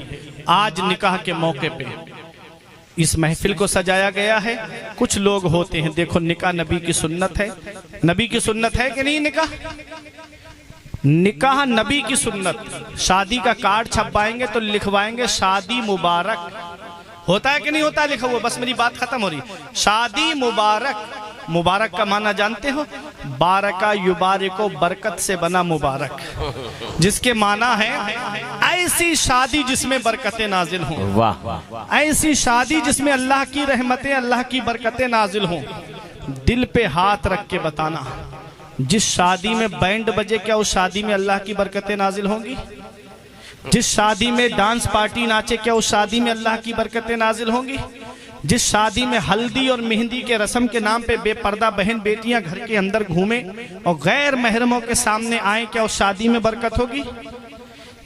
आज निकाह के मौके पे इस महफिल को सजाया गया है। कुछ लोग होते हैं, देखो निकाह नबी की सुन्नत है, नबी की सुन्नत है कि नहीं? निकाह नबी की सुन्नत। शादी का कार्ड छपवाएंगे तो लिखवाएंगे शादी मुबारक, होता है कि नहीं होता लिखा हुआ? बस मेरी बात खत्म हो रही। शादी मुबारक, मुबारक का माना जानते हो? बारका युबारिको, बरकत से बना मुबारक, जिसके माना है ऐसी शादी जिसमें बरकतें नाजिल हों। वाह, ऐसी शादी जिसमें अल्लाह की रहमतें, अल्लाह की बरकतें नाजिल हों। दिल पे हाथ रख के बताना, जिस शादी में बैंड बजे क्या उस शादी में अल्लाह की बरकतें नाजिल होंगी? जिस शादी में डांस पार्टी नाचे क्या उस शादी में अल्लाह की बरकतें नाजिल होंगी? जिस शादी में हल्दी और मेहंदी के रस्म के नाम पे बेपर्दा बहन बेटियां घर के अंदर घूमे और गैर महरमों के सामने आए क्या उस शादी में बरकत होगी?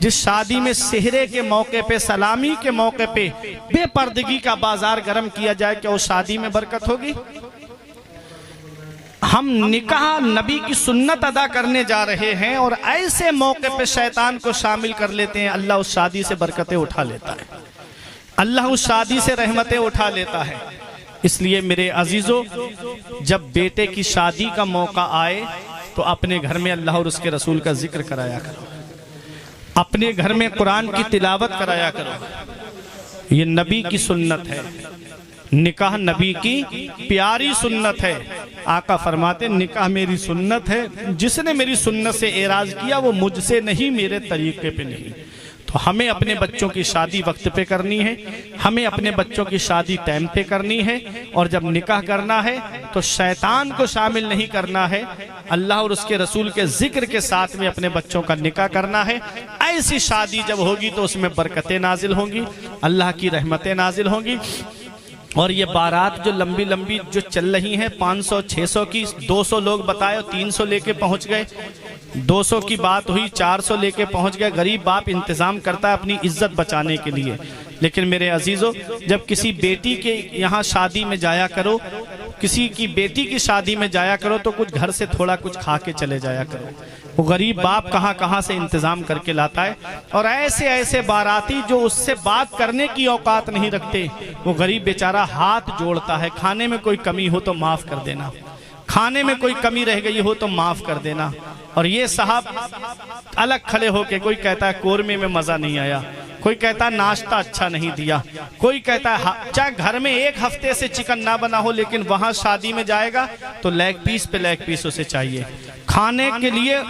जिस शादी में सेहरे के मौके पे, सलामी के मौके पे बेपर्दगी का बाजार गर्म किया जाए क्या उस शादी में बरकत होगी? हम निकाह नबी की सुन्नत अदा करने जा रहे हैं और ऐसे मौके पे शैतान को शामिल कर लेते हैं। अल्लाह उस शादी से बरकतें उठा लेता है, अल्लाह उस शादी से रहमतें उठा लेता है। इसलिए मेरे अजीजों, जब बेटे की शादी का मौका आए तो अपने घर में अल्लाह और उसके रसूल का जिक्र कराया करो, अपने घर में कुरान की तिलावत कराया करो, ये नबी की सुन्नत है, निकाह नबी की प्यारी सुन्नत है। आका फरमाते निकाह मेरी सुन्नत है, जिसने मेरी सुन्नत से एराज किया वो मुझसे नहीं, मेरे तरीके पे नहीं। तो हमें अपने बच्चों की शादी वक्त पे करनी है, हमें अपने बच्चों की शादी टाइम पे करनी है। और जब निकाह करना है तो शैतान को शामिल नहीं करना है, अल्लाह और उसके रसूल के जिक्र के साथ में अपने बच्चों का निकाह करना है। ऐसी शादी जब होगी तो उसमें बरकतें नाजिल होंगी, अल्लाह की रहमतें नाजिल होंगी। और ये बारात जो लंबी लंबी जो चल रही हैं 500 600 की, 200 लोग बताए 300 लेके पहुंच गए, 200 की बात हुई 400 लेके पहुंच गए। गरीब बाप इंतजाम करता है अपनी इज्जत बचाने के लिए। लेकिन मेरे अजीजों, जब किसी बेटी के यहाँ शादी में जाया करो, किसी की बेटी की शादी में जाया करो तो कुछ घर से थोड़ा कुछ खा के चले जाया करो। वो गरीब बाप कहाँ कहाँ से इंतजाम करके लाता है। और ऐसे ऐसे बाराती जो उससे बात करने की औकात नहीं रखते, वो गरीब बेचारा हाथ जोड़ता है, खाने में कोई कमी हो तो माफ कर देना, खाने में कोई कमी रह गई हो तो माफ कर देना। और ये साहब अलग खड़े होके, कोई कहता है कोरमे में मजा नहीं आया, कोई कहता है नाश्ता अच्छा नहीं दिया, कोई कहता है चाहे घर में एक हफ्ते से चिकन ना बना हो लेकिन वहां शादी में जाएगा तो लेग पीस पे लेग पीस उसे चाहिए। खाने के लिए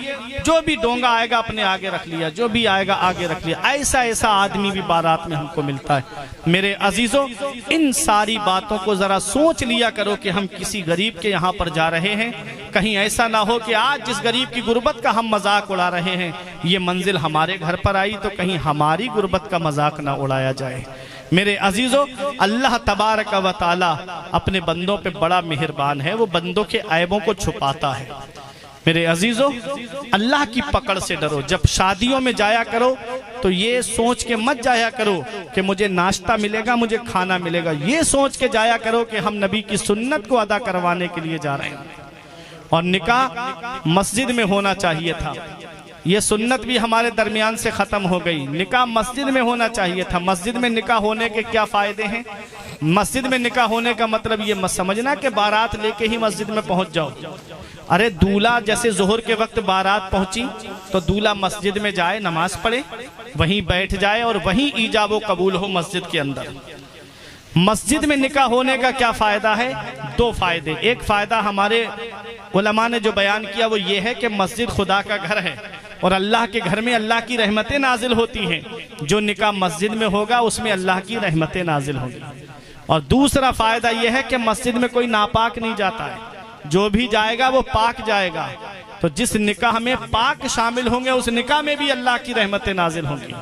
जो भी डोंगा आएगा अपने आगे रख लिया, जो भी आएगा आगे रख लिया। ऐसा ऐसा आदमी भी बारात में हमको मिलता है। मेरे अजीजों, इन सारी बातों को जरा सोच लिया करो कि हम किसी गरीब के यहाँ पर जा रहे हैं, कहीं ऐसा ना हो कि आज जिस गरीब की गुर्बत का हम मजाक उड़ा रहे हैं, ये मंजिल हमारे घर पर आई तो कहीं हमारी गुर्बत का मजाक ना उड़ाया जाए। मेरे अजीजों, अल्लाह तबारक व तआला अपने बंदों पे बड़ा मेहरबान है, वो बंदों के ऐबों को छुपाता है। मेरे अजीजों, अल्लाह की पकड़ से डरो। जब शादियों में जाया करो तो ये सोच के मत जाया करो कि मुझे नाश्ता मिलेगा, मुझे खाना मिलेगा। ये सोच के जाया करो कि हम नबी की सुन्नत को अदा करवाने के लिए जा रहे हैं। और निकाह मस्जिद में होना चाहिए था, ये सुन्नत भी हमारे दरमियान से खत्म हो गई। निकाह मस्जिद में होना चाहिए था। मस्जिद में निकाह होने के क्या फायदे हैं? मस्जिद में निकाह होने का मतलब ये मत समझना कि बारात लेके ही मस्जिद में पहुंच जाओ। अरे दूल्हा जैसे जोहर के वक्त बारात पहुंची तो दूल्हा मस्जिद में जाए, नमाज पढ़े, वहीं बैठ जाए और वहीं ईजाब कबूल हो मस्जिद के अंदर। मस्जिद में निकाह होने का क्या फायदा है? दो फायदे। एक फायदा हमारे उलमा ने जो बयान किया वो ये है कि मस्जिद खुदा का घर है और अल्लाह के घर में अल्लाह की रहमतें नाजिल होती हैं। जो निकाह मस्जिद में होगा उसमें अल्लाह की रहमतें नाजिल होंगी। और दूसरा फायदा यह है कि मस्जिद में कोई नापाक नहीं जाता है, जो भी जाएगा वो पाक जाएगा। तो जिस निकाह में पाक शामिल होंगे उस निकाह में भी अल्लाह की रहमतें नाजिल होंगी।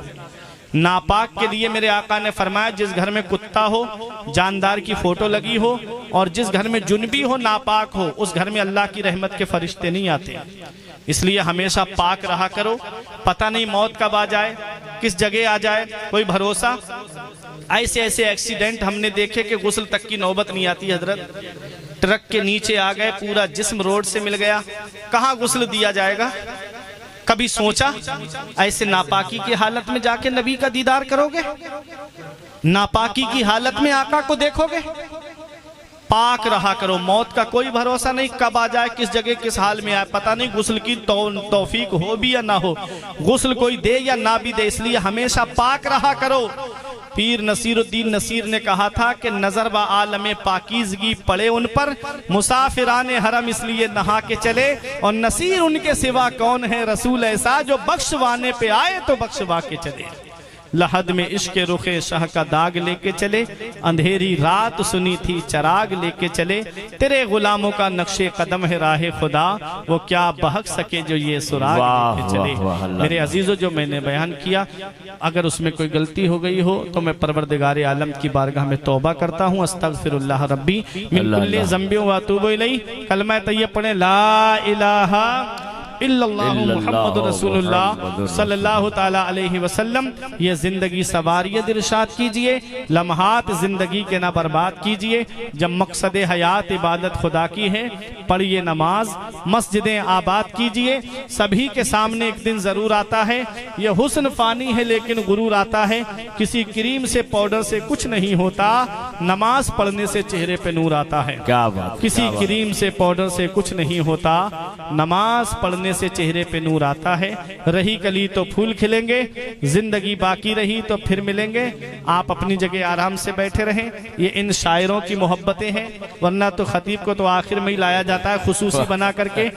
नापाक के लिए मेरे आका ने फरमाया, जिस घर में कुत्ता हो, जानदार की फोटो लगी हो और जिस घर में जुनबी हो, नापाक हो, उस घर में अल्लाह की रहमत के फरिश्ते नहीं आते। इसलिए हमेशा पाक रहा करो। पता नहीं मौत कब आ जाए, किस जगह आ जाए, कोई भरोसा। ऐसे ऐसे एक्सीडेंट हमने देखे कि गुस्ल तक की नौबत नहीं आती। हजरत ट्रक के नीचे आ गए, पूरा जिस्म रोड से मिल गया, कहाँ गुस्ल दिया जाएगा? कभी सोचा ऐसे नापाकी की हालत में जाके नबी का दीदार करोगे? नापाकी की हालत में आका को देखोगे? पाक रहा करो। मौत का कोई भरोसा नहीं, कब आ जाए, किस जगह किस हाल में आए, पता नहीं। गुस्ल की तौफीक हो भी या ना हो, गुस्ल कोई दे या ना भी दे, इसलिए हमेशा पाक रहा करो। पीर नसीरुद्दीन नसीर ने कहा था कि नजर व आलम पाकीज़गी पड़े उन पर, मुसाफिराने हरम इसलिए नहा के चले। और नसीर उनके सिवा कौन है, रसूल ऐसा जो बख्शवाने पे आए तो बख्शवा के चले। लहद में इश्क रुखे शाह का दाग लेके चले, अंधेरी रात सुनी थी चराग लेके चले। तेरे गुलामों का नक्शे कदम है राह खुदा, वो क्या बहक सके जो ये सुराग लेके चले। मेरे अजीजों, जो मैंने बयान किया अगर उसमें कोई गलती हो गई हो तो मैं परवरदिगार आलम की बारगाह में तौबा करता हूँ। अस्तगफिरुल्लाह रब्बी मिन कुल्ली ज़ंबि व अतूबु इलैहि। कलमा तैयब पढ़े, ला इलाहा इल्लल्लाहु मुहम्मदुर रसूलुल्लाह सल्लल्लाहु ताला अलैहि वसल्लम। ये जिंदगी सवारियत इरशाद कीजिए, लम्हात जिंदगी के ना बर्बाद कीजिए। जब मकसद हयात इबादत खुदा की है, पढ़िए नमाज, मस्जिदें आबाद कीजिए। सभी के सामने एक दिन जरूर आता है। ये हुस्न फानी है लेकिन गुरूर आता है। किसी क्रीम से पाउडर से कुछ नहीं होता, नमाज पढ़ने से चेहरे पे नूर आता है। क्या बात, किसी क्रीम से पाउडर से कुछ नहीं होता, नमाज पढ़ने बनने से चेहरे पे नूर आता है। रही कली तो फूल खिलेंगे, जिंदगी बाकी रही तो फिर मिलेंगे। आप अपनी जगह आराम से बैठे रहें। ये इन शायरों की मोहब्बतें हैं, वरना तो खतीब को तो आखिर में ही लाया जाता है खुसूसी बना करके।